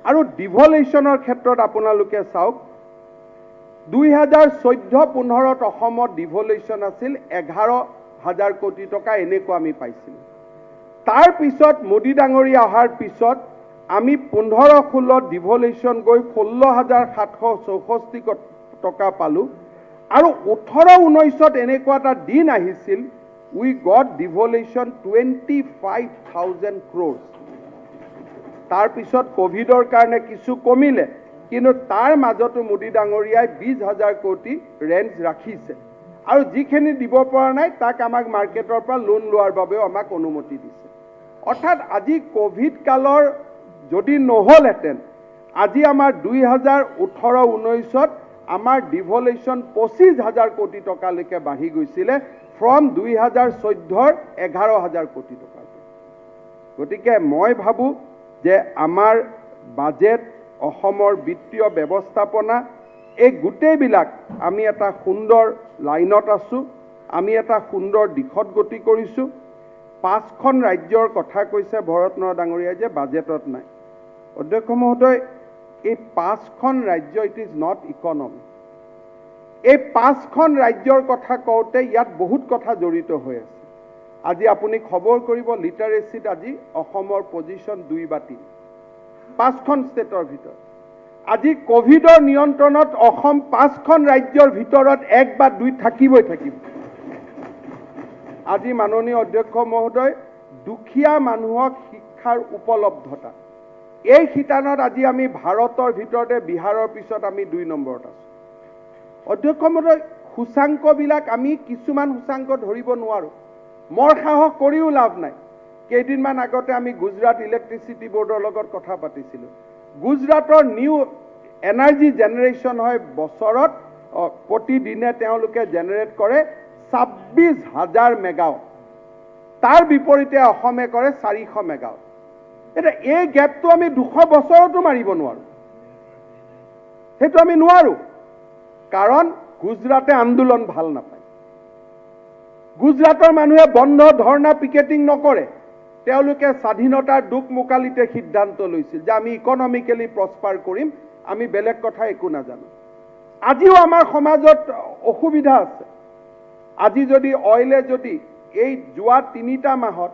আৰু ডিভলিউশ্যনৰ ক্ষেত্ৰত আপোনালোকে চাওক, 2014-15ত অসমত ডিভলিউশ্যন আছিল 11,000 কোটি টকা, এনেকুৱা আমি পাইছিলোঁ। তাৰ পিছত মোদী ডাঙৰীয়া অহাৰ পিছত আমি 15-16 ডিভলিউশ্যন গৈ 16,764 টকা পালোঁ, আৰু 18-19ত এনেকুৱা এটা দিন আহিছিল উই গট ডিভলিউশ্যন 25,000 crores। তাৰপিছত কোভিডৰ কাৰণে কিছু কমিলে, কিন্তু তাৰ মাজতো মোদী ডাঙৰীয়াই 20,000 কোটি ৰেঞ্জ ৰাখিছে, আৰু যিখিনি দিব পৰা নাই তাক আমাক মাৰ্কেটৰ পৰা লোন লোৱাৰ বাবেও আমাক অনুমতি দিছে। অৰ্থাৎ আজি কোভিড কালৰ যদি নহ'লহেঁতেন, আজি আমাৰ 2018-19ত আমাৰ ডিভলিউশ্যন 25,000 কোটি টকালৈকে বাঢ়ি গৈছিলে, ফ্ৰম 2014-ৰ 11,000 কোটি টকা। গতিকে মই ভাবোঁ যে আমাৰ বাজেট, অসমৰ বিত্তীয় ব্যৱস্থাপনা, এই গোটেইবিলাক আমি এটা সুন্দৰ লাইনত আছোঁ, আমি এটা সুন্দৰ দিশত গতি কৰিছোঁ। 5খন ৰাজ্যৰ কথা কৈছে ভৰতনৰহ ডাঙৰীয়াই যে বাজেটত নাই। অধ্যক্ষ মহোদয়, এই 5খন ৰাজ্য ইট ইজ নট ইকনমি। এই 5খন ৰাজ্যৰ কথা কওঁতে ইয়াত বহুত কথা জড়িত হৈ আছে। আজি আপুনি খবৰ কৰিব, লিটাৰেচিত আজি অসমৰ পজিশ্যন 2 বা 3, 5খন ষ্টেটৰ ভিতৰত। আজি কোভিডৰ নিয়ন্ত্ৰণত অসম 5খন ৰাজ্যৰ ভিতৰত 1 বা 2 থাকিবই থাকিব। আজি মাননীয় অধ্যক্ষ মহোদয়, দুখীয়া মানুহক শিক্ষাৰ উপলব্ধতা, এই শিতানত আজি আমি ভাৰতৰ ভিতৰতে বিহাৰৰ পিছত আমি 2 নম্বৰত আছোঁ। অধ্যক্ষ মহোদয়, সূচাংকবিলাক আমি কিছুমান সূচাংক ধৰিব নোৱাৰোঁ, মোৰ সাহস কৰিও লাভ নাই। কেইদিনমান আগতে আমি গুজৰাট ইলেক্ট্ৰিচিটি বোৰ্ডৰ লগত কথা পাতিছিলোঁ। গুজৰাটৰ নিউ এনাৰ্জি জেনেৰেশ্যন হয় বছৰত, প্ৰতিদিনে তেওঁলোকে জেনেৰেট কৰে 26,000 মেগাৱাট। তাৰ বিপৰীতে অসমে কৰে 400 মেগাৱাট। এতিয়া এই গেপটো আমি 200 বছৰতো মাৰিব নোৱাৰোঁ, সেইটো আমি নোৱাৰোঁ, কাৰণ গুজৰাটে আন্দোলন ভাল নাপায়। গুজৰাটৰ মানুহে বন্ধ, ধৰ্ণা, পিকেটিং নকৰে। তেওঁলোকে স্বাধীনতাৰ দুখ মোকালিতে সিদ্ধান্ত লৈছিল যে আমি ইকনমিকেলি প্ৰস্পাৰ কৰিম, আমি বেলেগ কথা একো নাজানো। আজিও আমাৰ সমাজত অসুবিধা আছে। আজি যদি অইলে যদি এই যোৱা 3টা মাহত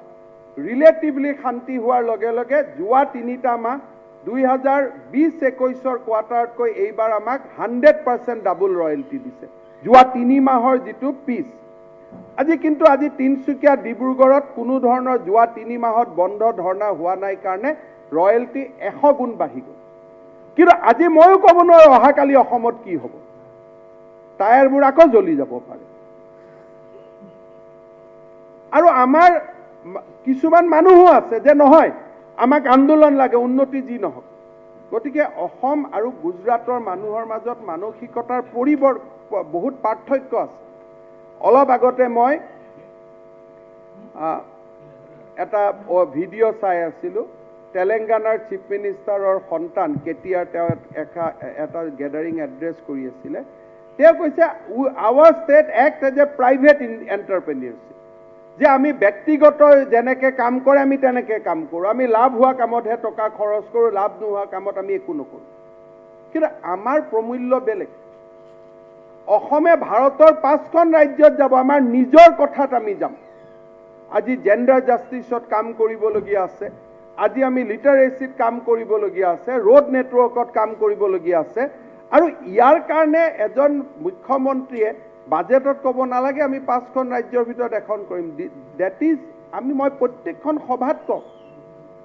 ৰিলেটিভলি শান্তি হোৱাৰ লগে লগে যোৱা 3টা মাহ 2020-21ৰ কোৱাৰ্টাৰতকৈ এইবাৰ আমাক 100% ডাবল ৰয়েলটি দিছে, যোৱা 3 মাহৰ যিটো পিচ। আজি কিন্তু আজি তিনচুকীয়া, ডিব্ৰুগড়ত কোনো ধৰণৰ যোৱা 3 মাহত বন্ধ, ধৰ্ণা হোৱা নাই কাৰণে ৰয়েলটি 100 গুণ বাঢ়ি গ'ল। কিন্তু আজি ময়ো ক'ব নোৱাৰোঁ অহাকালি অসমত কি হ'ব, টায়াৰবোৰ আকৌ জ্বলি যাব পাৰে। আৰু আমাৰ কিছুমান মানুহো আছে যে নহয়, আমাক আন্দোলন লাগে, উন্নতি যি নহওক। গতিকে অসম আৰু গুজৰাটৰ মানুহৰ মাজত মানসিকতাৰ বহুত পাৰ্থক্য আছে। অলপ আগতে মই এটা ভিডিঅ' চাই আছিলোঁ, তেলেংগানাৰ চিফ মিনিষ্টাৰৰ সন্তান কেটিআৰ, তেওঁ এটা গেডাৰিং এড্ৰেছ কৰি আছিলে। তেওঁ কৈছে our state act as a private entrepreneurship, যে আমি ব্যক্তিগত যেনেকৈ কাম কৰে আমি তেনেকৈ কাম কৰোঁ, আমি লাভ হোৱা কামতহে টকা খৰচ কৰোঁ, লাভ নোহোৱা কামত আমি একো নকৰোঁ। কিন্তু আমাৰ প্ৰমূল্য বেলেগ। অসমে ভাৰতৰ 5খন ৰাজ্যত যাব, আমাৰ নিজৰ কথাত আমি যাম। আজি জেণ্ডাৰ জাষ্টিছত কাম কৰিবলগীয়া আছে, আজি আমি লিটাৰেচিত কাম কৰিবলগীয়া আছে, ৰোড নেটৱৰ্কত কাম কৰিবলগীয়া আছে। আৰু ইয়াৰ কাৰণে এজন মুখ্যমন্ত্ৰীয়ে বাজেটত ক'ব নালাগে আমি 5খন ৰাজ্যৰ ভিতৰত এখন কৰিম। ডেট ইজ মই প্ৰত্যেকখন সভাত কওঁ।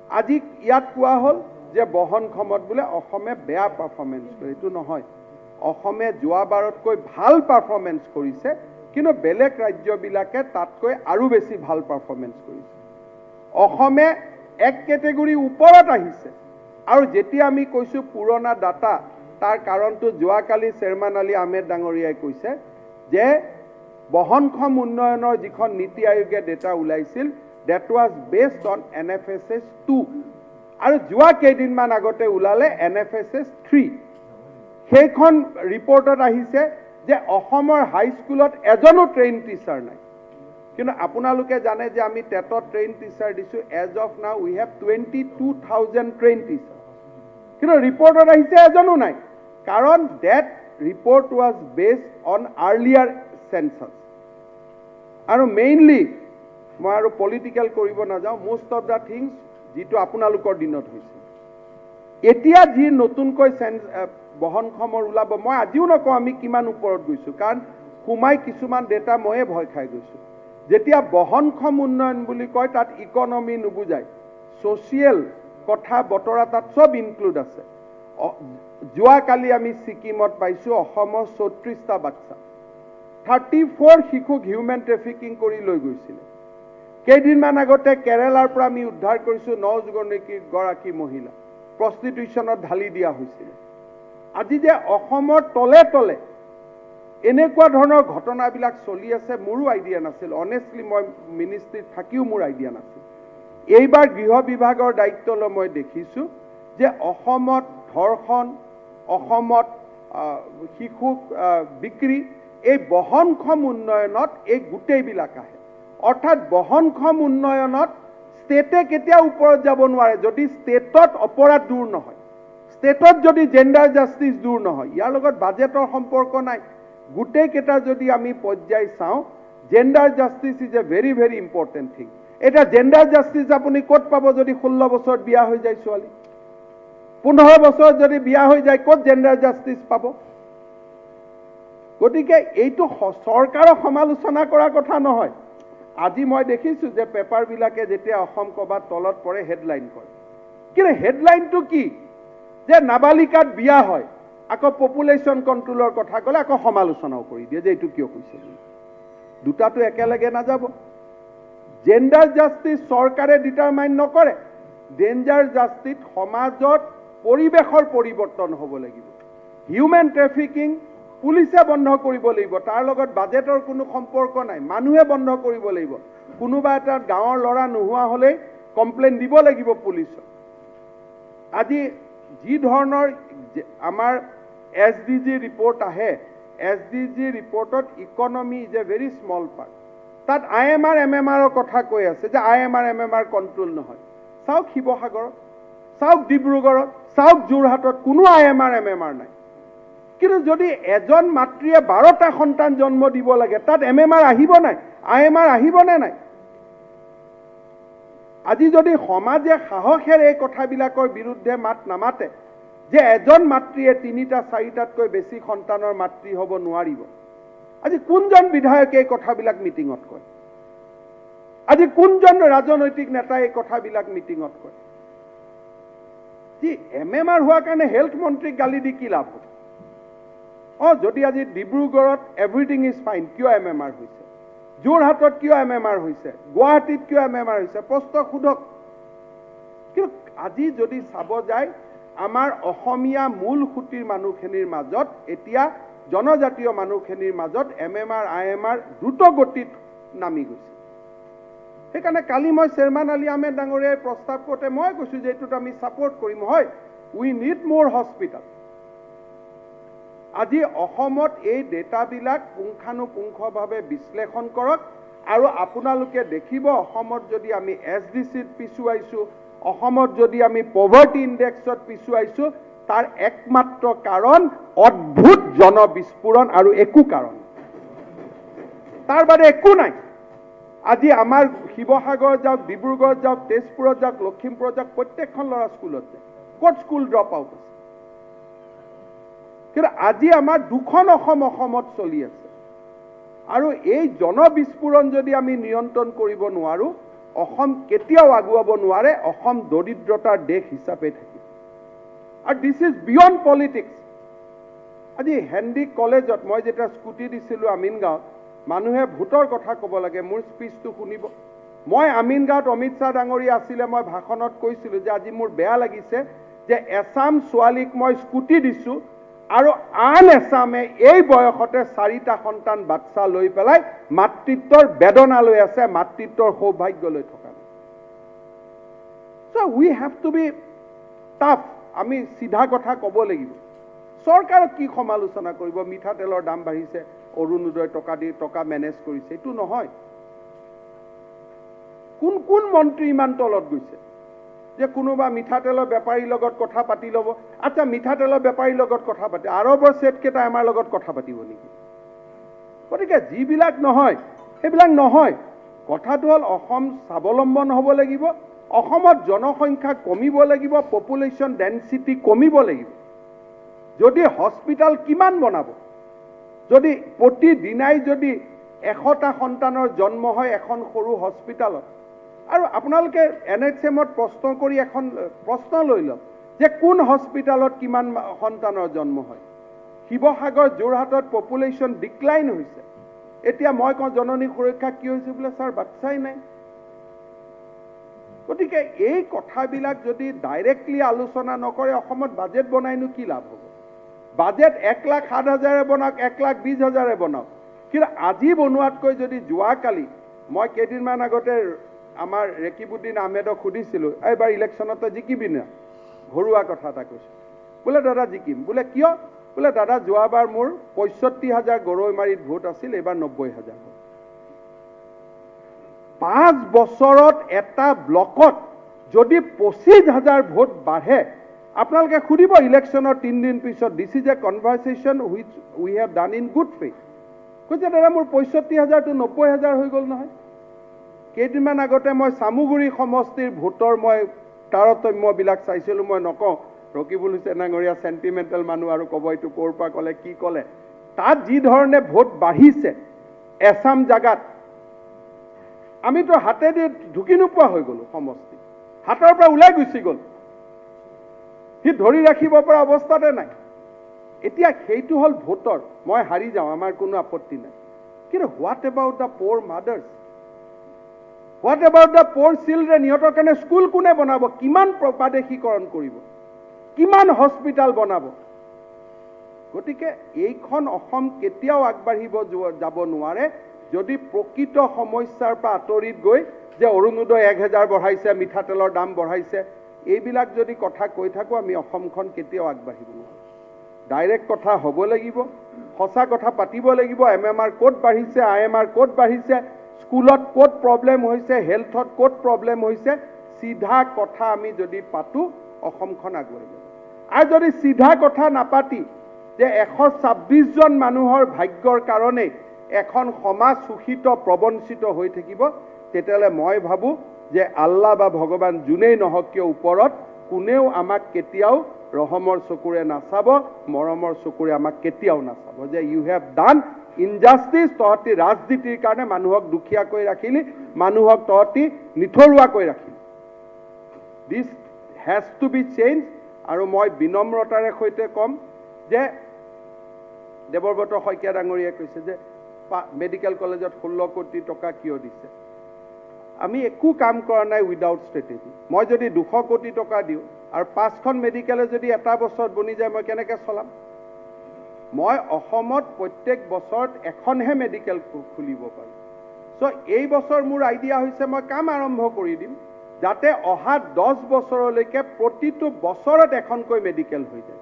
আজি ইয়াত কোৱা হ'ল যে বহনক্ষমত বোলে অসমে বেয়া পাৰফৰ্মেঞ্চ কৰে, এইটো নহয়। অসমে যোৱাবাৰতকৈ ভাল পাৰফৰ্মেঞ্চ কৰিছে, কিন্তু বেলেগ ৰাজ্যবিলাকে তাতকৈ আৰু বেছি ভাল পাৰফৰ্মেঞ্চ কৰিছে। অসমে এক কেটেগৰী ওপৰত আহিছে। আৰু যেতিয়া আমি কৈছোঁ পুৰণা ডাটা, তাৰ কাৰণটো যোৱাকালি চেয়াৰমেন আলী আহমেদ ডাঙৰীয়াই কৈছে যে বহনক্ষম উন্নয়নৰ যিখন নীতি আয়োগে ডেটা ওলাইছিল, that was based on NFSS 2 আৰু যোৱা কেইদিনমান আগতে ওলালে NFSS 3। সেইখন ৰিপৰ্টত আহিছে যে অসমৰ হাইস্কুলত এজনো ট্ৰেইন টিচাৰ নাই। কিন্তু আপোনালোকে জানে যে আমি টেটত ট্ৰেইন টিচাৰ দিছোঁ। As of now we have 22,000 train teacher, কিন্তু ৰিপৰ্টত আহিছে এজনো নাই। কাৰণ that report was based on earlier census. আৰু মেইনলি মই আৰু পলিটিকেল কৰিব নাযাওঁ, মোষ্ট অফ দ্য থিংছ যিটো আপোনালোকৰ দিনত হৈছে। এতিয়া যি নতুনকৈ বহনক্ষমৰ ওলাব, মই আজিও নকওঁ আমি কিমান ওপৰত গৈছোঁ, কাৰণ সোমাই কিছুমান ডেটা ময়ে ভয় খাই গৈছোঁ। যেতিয়া বহনক্ষম উন্নয়ন বুলি কয় তাত ইকনমি নুবুজায়, ছ'চিয়েল কথা বতৰা তাত চব ইনক্লুড আছে। যোৱাকালি আমি ছিকিমত পাইছোঁ অসমৰ 34টা বাচ্চা 34 শিশুক হিউমেন ট্ৰেফিকিং কৰি লৈ গৈছিলে। কেইদিনমান আগতে কেৰেলাৰ পৰা আমি উদ্ধাৰ কৰিছোঁ 9গৰাকী মহিলা প্ৰষ্টিটিউশ্যনত ঢালি দিয়া হৈছিলে। আজি যে অসমৰ তলে তলে এনেকুৱা ধৰণৰ ঘটনাবিলাক চলি আছে, মোৰো আইডিয়া নাছিল। অনেষ্টলি মই মিনিষ্ট্ৰীত থাকিও মোৰ আইডিয়া নাছিল। এইবাৰ গৃহ বিভাগৰ দায়িত্ব লৈ মই দেখিছোঁ যে অসমত ধৰ্ষণ, অসমত শিশুক বিক্ৰী, এই বহনক্ষম উন্নয়নত এই গোটেইবিলাক আহে। অৰ্থাৎ বহনক্ষম উন্নয়নত ষ্টেটে কেতিয়াও ওপৰত যাব নোৱাৰে যদি ষ্টেটত অপৰাধ দূৰ নহয়, ষ্টেটত যদি জেণ্ডাৰ জাষ্টিছ দূৰ নহয়। ইয়াৰ লগত বাজেটৰ সম্পৰ্ক নাই। গোটেইকেইটা যদি আমি পৰ্যায় চাওঁ, gender justice is a very very important thing. এতিয়া জেণ্ডাৰ জাষ্টিছ আপুনি ক'ত পাব যদি 16 বছৰত বিয়া হৈ যায় ছোৱালী? 15 বছৰত যদি বিয়া হৈ যায় ক'ত জেণ্ডাৰ জাষ্টিছ পাব? গতিকে এইটো চৰকাৰক সমালোচনা কৰা কথা নহয়। আজি মই দেখিছোঁ যে পেপাৰবিলাকে যেতিয়া অসম ক'ৰবাত তলত পৰে হেডলাইন কৰে, কিন্তু হেডলাইনটো কি? যে নাবালিকাত বিয়া হয়, আকৌ পপুলেশ্যন কণ্ট্ৰলৰ কথা ক'লে আকৌ সমালোচনাও কৰি দিয়ে যে এইটো কিয় কৈছে। দুটাটো একেলগে নাযাব। জেণ্ডাৰ জাষ্টিছ চৰকাৰে ডিটাৰমাইন নকৰে। জেণ্ডাৰ জাষ্টিছ সমাজত পৰিৱেশৰ পৰিৱৰ্তন হ'ব লাগিব। হিউমেন ট্ৰেফিকিং পুলিচে বন্ধ কৰিব লাগিব, তাৰ লগত বাজেটৰ কোনো সম্পৰ্ক নাই। মানুহে বন্ধ কৰিব লাগিব। কোনোবা এটা গাঁৱৰ ল'ৰা নোহোৱা হ'লেই কমপ্লেইন দিব লাগিব পুলিচক। আজি যি ধৰণৰ আমাৰ SDG ৰিপৰ্ট আহে, SDG ৰিপৰ্টত economy is a very small part. তাত IMR MMRৰ কথা কৈ আছে যে IMR MMR কণ্ট্ৰল নহয়। চাওক শিৱসাগৰত, চাওক ডিব্ৰুগড়ত, চাওক যোৰহাটত কোনো IMR MMR নাই। কিন্তু যদি এজন মাতৃয়ে 12টা সন্তান জন্ম দিব লাগে, তাত MMR আহিব নাই? IMR আহিবনে নাই? আজি যদি সমাজে সাহসেৰে এই কথাবিলাকৰ বিৰুদ্ধে মাত নামাতে যে এজন মাতৃয়ে 3টা 4টাতকৈ বেছি সন্তানৰ মাতৃ হ'ব নোৱাৰিব, আজি কোনজন বিধায়কে এই কথাবিলাক মিটিঙত কয়? আজি কোনজন ৰাজনৈতিক নেতাই এই কথাবিলাক মিটিঙত কয়? যি MMR হোৱাৰ কাৰণে হেল্থ মন্ত্ৰীক গালি দি কি লাভ হ'ব? যদি আজি ডিব্ৰুগড়ত এভৰিথিং ইজ ফাইন, কিয় MMR হৈছে? যোৰহাটত কিয় MMR হৈছে? গুৱাহাটীত কিয় MMR হৈছে? প্ৰশ্ন সোধক। কিন্তু আজি যদি চাব যায়, আমাৰ অসমীয়া মূল সুঁতিৰ মানুহখিনিৰ মাজত এতিয়া জনজাতীয় মানুহখিনিৰ মাজত MMR IMR দ্ৰুত গতিত নামি গৈছে। সেইকাৰণে কালি মই চেয়াৰমেন আলী আহমেদ ডাঙৰীয়াই প্ৰস্তাৱ কৰোঁতে মই কৈছোঁ যে এইটোত আমি ছাপোৰ্ট কৰিম। হয়, উই নিড মোৰ হস্পিটেল। আজি অসমত এই ডেটাবিলাক পুংখানুপুংখভাৱে বিশ্লেষণ কৰক। আৰু আপোনালোকে দেখিব অসমত যদি আমি SDCত পিছুৱাইছোঁ, অসমত যদি আমি পভাৰ্টি ইণ্ডেক্সত পিছুৱাইছোঁ, তাৰ একমাত্ৰ কাৰণ অদ্ভুত জনবিস্ফোৰণ আৰু একো কাৰণ, তাৰ বাদে একো নাই। আজি আমাৰ শিৱসাগৰ যাওক, ডিব্ৰুগড় যাওক, তেজপুৰত যাওক, লখিমপুৰত যাওক, প্ৰত্যেকখন ল'ৰা স্কুলত যায়। ক'ত স্কুল ড্ৰপ আউট আছে? কিন্তু আজি আমাৰ দুখন অসমত চলি আছে। আৰু এই জনবিস্ফোৰণ যদি আমি নিয়ন্ত্ৰণ কৰিব নোৱাৰোঁ, অসম কেতিয়াও আগুৱাব নোৱাৰে। অসম দৰিদ্ৰতাৰ দেশ হিচাপে থাকিব। আৰু দিছ ইজ বিয়ণ্ড পলিটিক্স। আজি হেনৰি কলেজত মই যেতিয়া স্কুটি দিছিলোঁ আমিনগাঁৱত, মানুহে ভোটৰ কথা ক'ব লাগে, মোৰ স্পীচটো শুনিব। মই আমিনগাঁৱত অমিত শ্বাহ ডাঙৰীয়া আছিলে, মই ভাষণত কৈছিলোঁ যে আজি মোৰ বেয়া লাগিছে যে এছাম ছোৱালীক মই স্কুটি দিছোঁ আৰু আন এছামে এই বয়সতে 4টা সন্তান বাচ্চা লৈ পেলাই মাতৃত্বৰ বেদনা লৈ আছে, মাতৃত্বৰ সৌভাগ্য লৈ থকা নাই। চ' উই হেভ টু বি টাফ। আমি চিধা কথা ক'ব লাগিব। চৰকাৰক কি সমালোচনা কৰিব? মিঠাতেলৰ দাম বাঢ়িছে, অৰুণোদয় টকা মেনেজ কৰিছে, এইটো নহয়। কোন মন্ত্ৰী ইমান তলত গৈছে যে কোনোবা মিঠাতেলৰ বেপাৰীৰ লগত কথা পাতি ল'ব? আচ্ছা, মিঠাতেলৰ বেপাৰীৰ লগত কথা পাতি আৰবৰ ছেটকেইটা আমাৰ লগত কথা পাতিব নেকি? গতিকে যিবিলাক নহয় সেইবিলাক নহয়। কথাটো হ'ল অসম স্বাৱলম্বন হ'ব লাগিব, অসমত জনসংখ্যা কমিব লাগিব, পপুলেশ্যন ডেন্সিটি কমিব লাগিব। যদি হস্পিটাল কিমান বনাব? যদি প্ৰতিদিনাই যদি 100টা সন্তানৰ জন্ম হয় এখন সৰু হস্পিটালত, আৰু আপোনালোকে NHM-ত প্ৰশ্ন কৰি এখন প্ৰশ্ন লৈ লওক যে কোন হস্পিটালত কিমান সন্তানৰ জন্ম হয়। শিৱসাগৰ, যোৰহাটত পপুলেশ্যন ডিক্লাইন হৈছে। এতিয়া মই কওঁ জননী সুৰক্ষা কি হৈছে বোলে, ছাৰ বাচ্চাই নাই। গতিকে এই কথাবিলাক যদি ডাইৰেক্টলি আলোচনা নকৰে, অসমত বাজেট বনাইনো কি লাভ হ'ব? বাজেট 1,07,000 বনাওক, 1,20,000 বনাওক, কিন্তু আজি বনোৱাতকৈ যদি যোৱাকালি, মই কেইদিনমান আগতে আমাৰ ৰেকিবুদ্দিন আহমেদক সুধিছিলোঁ, এইবাৰ ইলেকশ্যনত জিকিবি না? ঘৰুৱা কথা এটা কৈছোঁ। বোলে দাদা জিকিম। বোলে কিয়? বোলে দাদা যোৱাবাৰ মোৰ 65,000 গৰৈমাৰীত ভোট আছিল, এইবাৰ 90,000 হ'ল। 5 বছৰত এটা ব্লকত যদি 25,000 ভোট বাঢ়ে, আপোনালোকে সুধিব ইলেকশ্যনৰ 3 দিন পিছত, this is a conversation which we have done in good faith. কৈছে দাদা মোৰ 65,000 টো 90,000 হৈ গ'ল নহয়। কেইদিনমান আগতে মই চামুগুৰি সমষ্টিৰ ভোটৰ মই তাৰতম্যবিলাক চাইছিলোঁ। মই নকওঁ, ৰকিবুল হুছেইন ডাঙৰীয়া চেণ্টিমেণ্টেল মানুহ আৰু ক'ব এইটো ক'ৰ পৰা ক'লে, কি ক'লে। তাত যি ধৰণে ভোট বাঢ়িছে এছাম জাগাত, আমিতো হাতেদি ঢুকি নোপোৱা হৈ গ'লো। সমষ্টি হাতৰ পৰা ওলাই গুচি গ'ল, সি ধৰি ৰাখিব পৰা অৱস্থাতে নাই। এতিয়া সেইটো হ'ল ভোটৰ, মই হাৰি যাওঁ, আমাৰ কোনো আপত্তি নাই। কিন্তু what about the poor mothers? What about the poor children? ইহঁতৰ কাৰণে স্কুল কোনে বনাব? কিমান প্ৰাদেশিকৰণ কৰিব? কিমান হস্পিটাল বনাব? গতিকে এইখন অসম কেতিয়াও আগবাঢ়িব যাব নোৱাৰে যদি প্ৰকৃত সমস্যাৰ পৰা আঁতৰিত গৈ যে অৰুণোদয় 1,000 বঢ়াইছে, মিঠাতেলৰ দাম বঢ়াইছে, এইবিলাক যদি কথা কৈ থাকোঁ, আমি অসমখন কেতিয়াও আগবাঢ়িব নোৱাৰোঁ। ডাইৰেক্ট কথা হ'ব লাগিব, সঁচা কথা পাতিব লাগিব। MMR ক'ত বাঢ়িছে, IMR ক'ত বাঢ়িছে, স্কুলত ক'ত প্ৰব্লেম হৈছে, হেল্থত ক'ত প্ৰব্লেম হৈছে, চিধা কথা আমি যদি পাতোঁ, অসমখন আগুৱাই যাব। আৰু যদি চিধা কথা নাপাতি যে 126 জন মানুহৰ ভাগ্যৰ কাৰণে এখন সমাজ শোষিত প্ৰবঞ্চিত হৈ থাকিব, তেতিয়াহ'লে মই ভাবোঁ যে আল্লাহ বা ভগৱান যোনেই নহওক কিয় ওপৰত, কোনেও আমাক কেতিয়াও ৰহমৰ চকুৰে নাচাব, মৰমৰ চকুৰে আমাক কেতিয়াও নাচাব যে ইউ হেভ ডান ইনজাষ্টিছ। তহঁতি ৰাজনীতিৰ কাৰণে মানুহক দুখীয়া কৰি ৰাখিলি, মানুহক তহঁতি নিথৰুৱা কৰি ৰাখিলি। দিছ হেজ টু বি চেঞ্জ। আৰু মই বিনম্ৰতাৰে সৈতে ক'ম যে দেৱব্ৰত শইকীয়া ডাঙৰীয়াই কৈছে যে মেডিকেল কলেজত 16 কোটি টকা কিয় দিছে? আমি একো কাম কৰা নাই উইদাউট ষ্ট্ৰেটেজি। মই যদি 200 কোটি টকা দিওঁ আৰু 5খন মেডিকেলে যদি এটা বছৰত বনি যায়, মই কেনেকৈ চলাম? মই অসমত প্ৰত্যেক বছৰত এখনহে মেডিকেল খুলিব পাৰোঁ। চ' এই বছৰ মোৰ আইডিয়া হৈছে মই কাম আৰম্ভ কৰি দিম যাতে অহা 10 বছৰলৈকে প্ৰতিটো বছৰত এখনকৈ মেডিকেল হৈ যায়।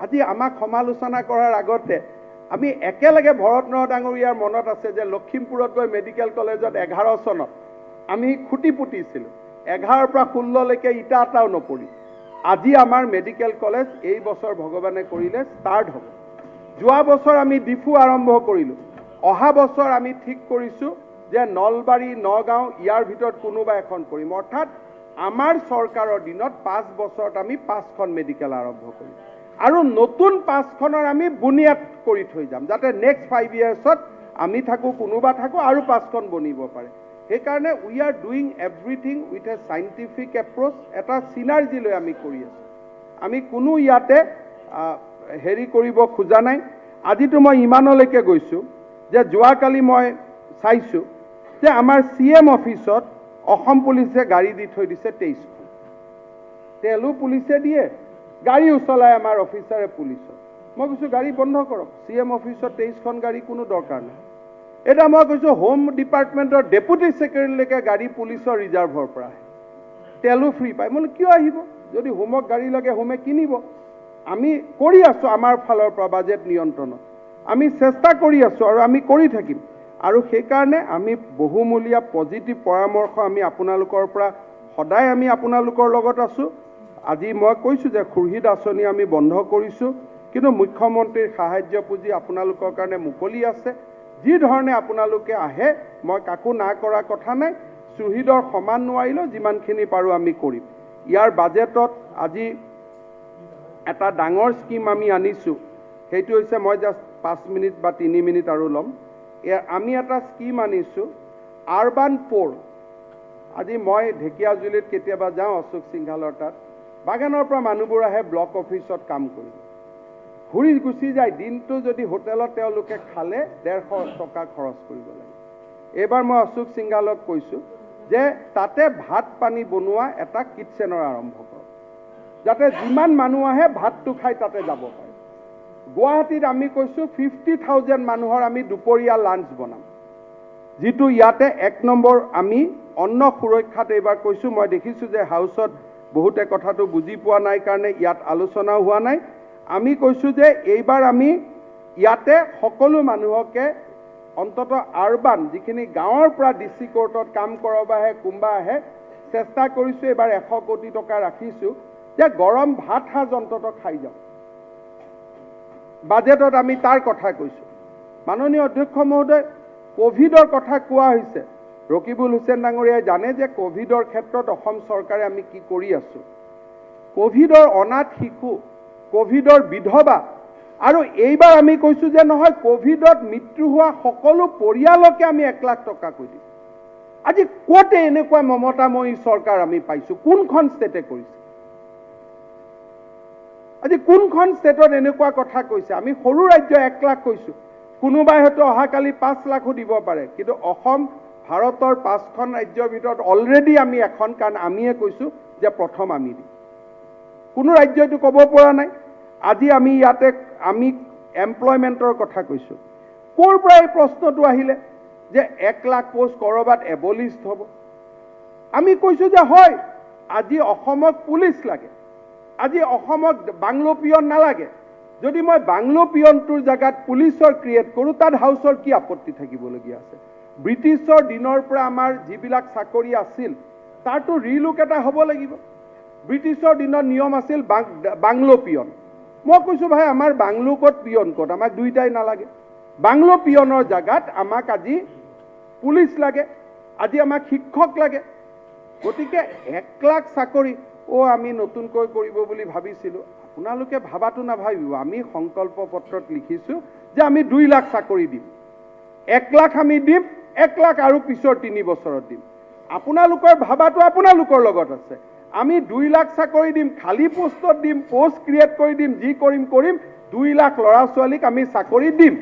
আজি আমাক সমালোচনা কৰাৰ আগতে আমি একেলগে ভৰতনৰহ ডাঙৰীয়াৰ মনত আছে যে লখিমপুৰত গৈ মেডিকেল কলেজত 11 চনত আমি খুঁটি পুতিছিলোঁ, 11ৰ পৰা 16লৈকে ইটা এটাও নপৰি। আজি আমাৰ মেডিকেল কলেজ এই বছৰ ভগৱানে কৰিলে ষ্টাৰ্ট হ'ব। যোৱা বছৰ আমি ডিফু আৰম্ভ কৰিলোঁ, অহা বছৰ আমি ঠিক কৰিছোঁ যে নলবাৰী নগাঁও ইয়াৰ ভিতৰত কোনোবা এখন কৰিম অৰ্থাৎ আমাৰ চৰকাৰৰ দিনত 5 বছৰত আমি 5খন মেডিকেল আৰম্ভ কৰিম আৰু নতুন 5খনৰ আমি বুনিয়াদ কৰি থৈ যাম যাতে নেক্সট 5 ইয়াৰ্ছত আমি থাকো কোনোবা থাকো আৰু 5খন বনিব পাৰে সেইকাৰণে we are doing everything with a scientific approach এটা সিনাৰ্জি লৈ আমি কৰি আছো আমি কোনো ইয়াতে হেৰি কৰিব খোজা নাই আজিতো মই ইমানলৈকে গৈছো যে যোৱাকালি মই চাইছো যে আমাৰ CM অফিসত অসম পুলিচে গাড়ী দি থৈ দিছে 23খন তেলু পুলিচে দিয়ে গাড়ী উচলাই আমাৰ অফিচাৰে পুলিচত মই কৈছো গাড়ী বন্ধ কৰক CM অফিসত 23খন গাড়ী কোনো দৰকাৰ নাই এটা মই কৈছো হোম ডিপাৰ্টমেন্টৰ ডেপুটি সেক্ৰেটাৰীলৈকে গাড়ী পুলিচৰ ৰিজাৰ্ভৰ পৰা তেলু ফ্ৰী পায় মই কিয় আহিব যদি হোমক গাড়ী লাগে হোমে কিনিব আমি কৰি আছো আমাৰ ফালৰ পৰা বাজেট নিয়ন্ত্ৰণত আমি চেষ্টা কৰি আছো আৰু আমি কৰি থাকিম আৰু সেই কাৰণে আমি বহুমূলীয়া পজিটিভ পৰামৰ্শ আমি আপোনালোকৰ পৰা সদায় আমি আপোনালোকৰ লগত আছো আজি মই কৈছো যে খুৰহিদ আঁচনি আমি বন্ধ কৰিছো কিন্তু মুখ্যমন্ত্ৰীৰ সাহায্য পুঁজি আপোনালোকৰ কাৰণে মুকলি আছে যি ধৰণে আপোনালোকে আহে মই কাকো না কৰা কথা নাই সুহিদৰ সমান নোৱাৰিলেও যিমানখিনি পাৰো আমি কৰিম ইয়াৰ বাজেটত আজি এটা ডাঙৰ স্কিম আমি আনিছো সেইটো হৈছে মই জাস্ট 5 মিনিট বা 3 মিনিট আৰু লম আমি এটা স্কিম আনিছো আৰবান পোৰ আজি মই ঢেকিয়াজুলিত কেতিয়াবা যাওঁ অশোক সিংহালৰ তাত বাগানৰ পৰা মানুহবোৰ আহে ব্লক অফিসত কাম কৰি ঘূৰি গুচি যায় দিনটো যদি হোটেলত তেওঁলোকে খালে 150 টকা খৰচ কৰিব লাগে এবাৰ মই অশোক সিংহালক কৈছো যে তাতে ভাত পানী বনোৱা এটা কিটচেনৰ আৰম্ভ কৰক যাতে যিমান মানুহ আহে ভাতটো খাই তাতে যাব পাৰে গুৱাহাটীত আমি কৈছো 50,000 মানুহৰ আমি দুপৰীয়া লাঞ্চ বনাম যেটো ইয়াতে 1 নম্বৰ আমি অন্ন সুৰক্ষাত এবাৰ কৈছো মই দেখিছো যে হাউসত বহুতে কথাটো বুজি পোৱা নাই কাৰণে ইয়াত আলোচনা হোৱা নাই আমি কৈছো যে এইবাৰ আমি ইয়াতে সকলো মানুহকে অন্তত আৰবান যিখিনি গাঁৱৰ পৰা ডিসি কোৰ্টত কাম কৰাব আহে কুম্বা আহে চেষ্টা কৰিছো এবাৰ 100 কোটি টকা ৰাখিছো যে গৰম ভাত সাজ অন্তত খাই যাও বাজেটত আমি তাৰ কথা কৈছো মাননীয় অধ্যক্ষ মহোদয় কোভিডৰ কথা কোৱা হৈছে ৰকিবুল হুছেইন ডাঙৰীয়াই জানে যে কোভিডৰ ক্ষেত্ৰত অসম চৰকাৰে আমি কি কৰি আছো কোভিডৰ অনাথ শিশু কোভিডৰ বিধৱা আৰু এইবাৰ আমি কৈছো যে নহয় কোভিডত মৃত্যু হোৱা সকলো পৰিয়ালকে আমি 1 লাখ টকা কৈ দিম আজি কোতে এনেকুৱা মমতাময়ী চৰকাৰ আমি পাইছো কোনখন ষ্টেটে কৰিছে আজি কোনখন ষ্টেটত এনেকুৱা কথা কৈছে আমি সৰু ৰাজ্য 1 লাখ কৈছো কোনোবাই হয়তো অহাকালি 5 লাখো দিব পাৰে কিন্তু অসম ভাৰতৰ 5খন ৰাজ্যৰ ভিতৰত অলৰেডি আমি এখন কাৰণ আমিয়ে কৈছো যে প্ৰথম আমি দিম কোনো ৰাজ্যটো ক'ব পৰা নাই আজি আমি ইয়াতে আমি এমপ্লয়মেন্টৰ কথা কৈছো কোৰ পৰা এই প্ৰশ্নটো আহিলে যে 1 লাখ পোষ্ট কৰবাত এবলিষ্ট হ'ব আমি কৈছো যে হয় আজি অসমক পুলিচ লাগে আজি অসমক বাংলো পিয়ন নালাগে যদি মই বাংলো পিয়নটোৰ জায়গাত পুলিচৰ ক্ৰিয়েট কৰো তাত হাউসৰ কি আপত্তি থাকিবলগীয়া আছে ব্ৰিটিছৰ দিনৰ পৰা আমাৰ যিবিলাক চাকৰি আছিল তাৰটো ৰিলুক এটা হ'ব লাগিব ব্ৰিটিছৰ দিনৰ নিয়ম আছিল বাংলো পিয়ন মই কৈছো ভাই আমাৰ বাংলো কোট পিয়ন কোট আমাক দুইটাই নালাগে বাংলো পিয়নৰ জায়গাত আমাক আজি পুলিচ লাগে আজি আমাক শিক্ষক লাগে গতিকে 1 লাখ চাকৰি আমি নতুনকৈ কৰিব বুলি ভাবিছিলো আপোনালোকে ভাবাটো না ভাবিব আমি সংকল্প পত্ৰত লিখিছো যে আমি 2 লাখ চাকৰি দিম 1 লাখ আমি দিম 1 লাখ আৰু পিছৰ 3 বছৰত দিম আপোনালোকৰ ভাবাটো আপোনালোকৰ লগত আছে আমি 2 লাখ চাকৰি দিম খালি পোষ্টত দিম পোষ্ট ক্ৰিয়েট কৰি দিম যি কৰিম 2 লাখ লৰা ছোৱালীক আমি চাকৰি দিম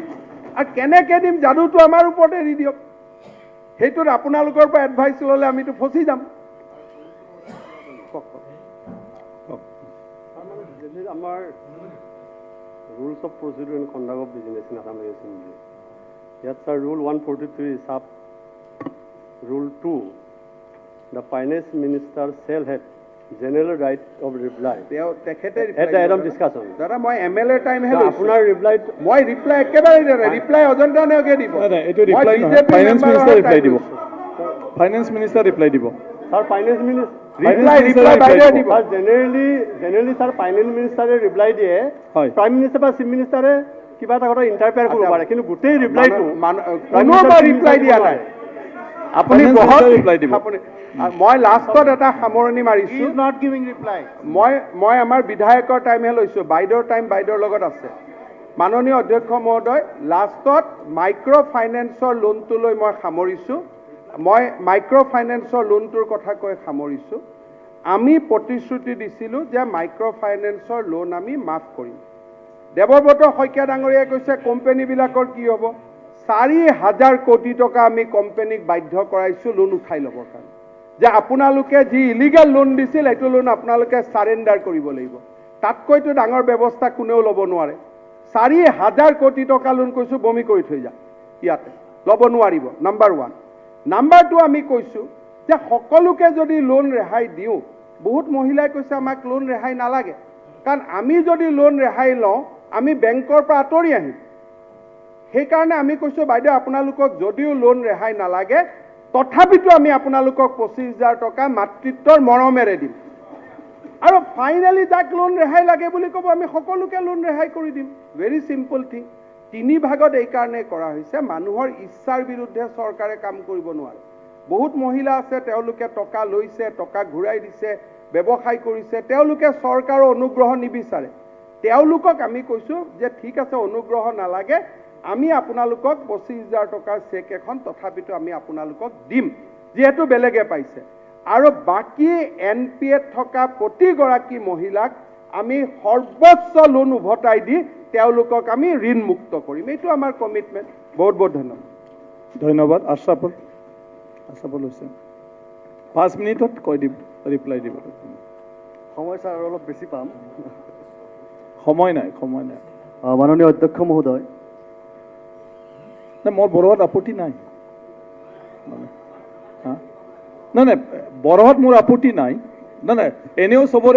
আৰু কেনেকে দিম যাদুটো আমাৰ ওপৰতে এৰি দিয়ক হেতুৰ আপোনালোকৰ পৰা এডভাইস ললে আমিটো ফসি যাম আমাৰ rules of procedure and conduct of business in Assam Assembly. Yes, sir. Rule 143 is up. Rule 2. The finance minister shall have general right of reply. At the item discussion. Dada, my MLA time hai. Apunar reply. My reply ekebare reply ojanta ne oge dibo. Eto reply no. Finance minister reply dibo. Finance minister reply dibo. Sir, finance minister. Reply বাইরে দিব generally sir finance মিনিস্টারে reply দিয়ে prime minister বা chief মিনিস্টারে কিবা এটা কথা interfere কৰিব পাৰে কিন্তু গোটেই ৰিপ্লাইটো কোনোবা ৰিপ্লাই দিয়া নাই আপুনি Finance বহক Minister reply দিব। আপুনি মই লাষ্টত এটা সামৰণি মাৰিছো not giving reply. মই আমাৰ বিধায়কৰ টাইমহে লৈছো বাইদেউৰ টাইম বাইদেউৰ লগত আছে মাননীয় অধ্যক্ষ মহোদয় লাষ্টত মাইক্ৰ' ফাইনেন্সৰ লোনটো লৈ মই সামৰিছো মই মাইক্ৰ' ফাইনেন্সৰ লোনটোৰ কথা কৈ সামৰিছো আমি প্ৰতিশ্ৰুতি দিছিলো যে মাইক্ৰ' ফাইনেন্সৰ লোন আমি মাফ কৰিম দেৱব্ৰত শইকীয়া ডাঙৰীয়াই কৈছে কোম্পানীবিলাকৰ কি হ'ব 4,000 কোটি টকা আমি কোম্পানীক বাধ্য কৰাইছো লোন উঠাই ল'বৰ কাৰণে যে আপোনালোকে যি ইলিগেল লোন দিছিল এইটো লোন আপোনালোকে সাৰেণ্ডাৰ কৰিব লাগিব তাতকৈতো ডাঙৰ ব্যৱস্থা কোনেও ল'ব নোৱাৰে 4,000 কোটি টকা লোন কৈছো বমি কৰি থৈ যা ইয়াতে ল'ব নোৱাৰিব নাম্বাৰ 1 নাম্বাৰ 2 আমি কৈছো যে সকলোকে যদি লোন ৰেহাই দিও বহুত মহিলাই কৈছে আমাক লোন ৰেহাই নালাগে কাৰণ আমি যদি লোন ৰেহাই লওঁ আমি বেংকৰ পৰা আঁতৰি আহিম সেইকাৰণে আমি কৈছো বাইদেউ আপোনালোকক যদিও লোন ৰেহাই নালাগে তথাপিতো আমি আপোনালোকক 25,000 টকা মাতৃত্বৰ মৰমেৰে দিম আৰু ফাইনালি যাক লোন ৰেহাই লাগে বুলি ক'ব আমি সকলোকে লোন ৰেহাই কৰি দিম ভেৰি সিম্পল থিং তিনি ভাগত এই কাৰণে কৰা হৈছে মানুহৰ ইচ্ছাৰ বিৰুদ্ধে চৰকাৰে কাম কৰিব নোৱাৰে বহুত মহিলা আছে তেওঁলোকে টকা লৈছে টকা ঘূৰাই দিছে ব্যৱসায় কৰিছে তেওঁলোকে চৰকাৰৰ অনুগ্ৰহ নিবিচাৰে তেওঁলোকক আমি কৈছো যে ঠিক আছে অনুগ্ৰহ নালাগে আমি আপোনালোকক 25,000 টকাৰ চেক এখন তথাপিতো আমি আপোনালোকক দিম যেহেতু বেলেগে পাইছে আৰু বাকি এনপিএত থকা প্ৰতিগৰাকী মহিলাক আমি সৰ্বোচ্চ লোন উভতাই দি তেওঁলোকক আমি ঋণ মুক্ত কৰিম এইটো আমাৰ কমিটমেন্ট বহুত বহুত ধন্যবাদ ধন্যবাদ আশৰাফুল হুছেইন 5 মিনিটত কৈ দিব ৰিপ্লাই দিব সময় ছাৰ আৰু অলপ বেছি পাম সময় নাই মাননীয় অধ্যক্ষ মহোদয় মোৰ বৰোৱাত আপত্তি নাই নাই বৰোৱাত মোৰ আপত্তি নাই নাই এনেও চবৰে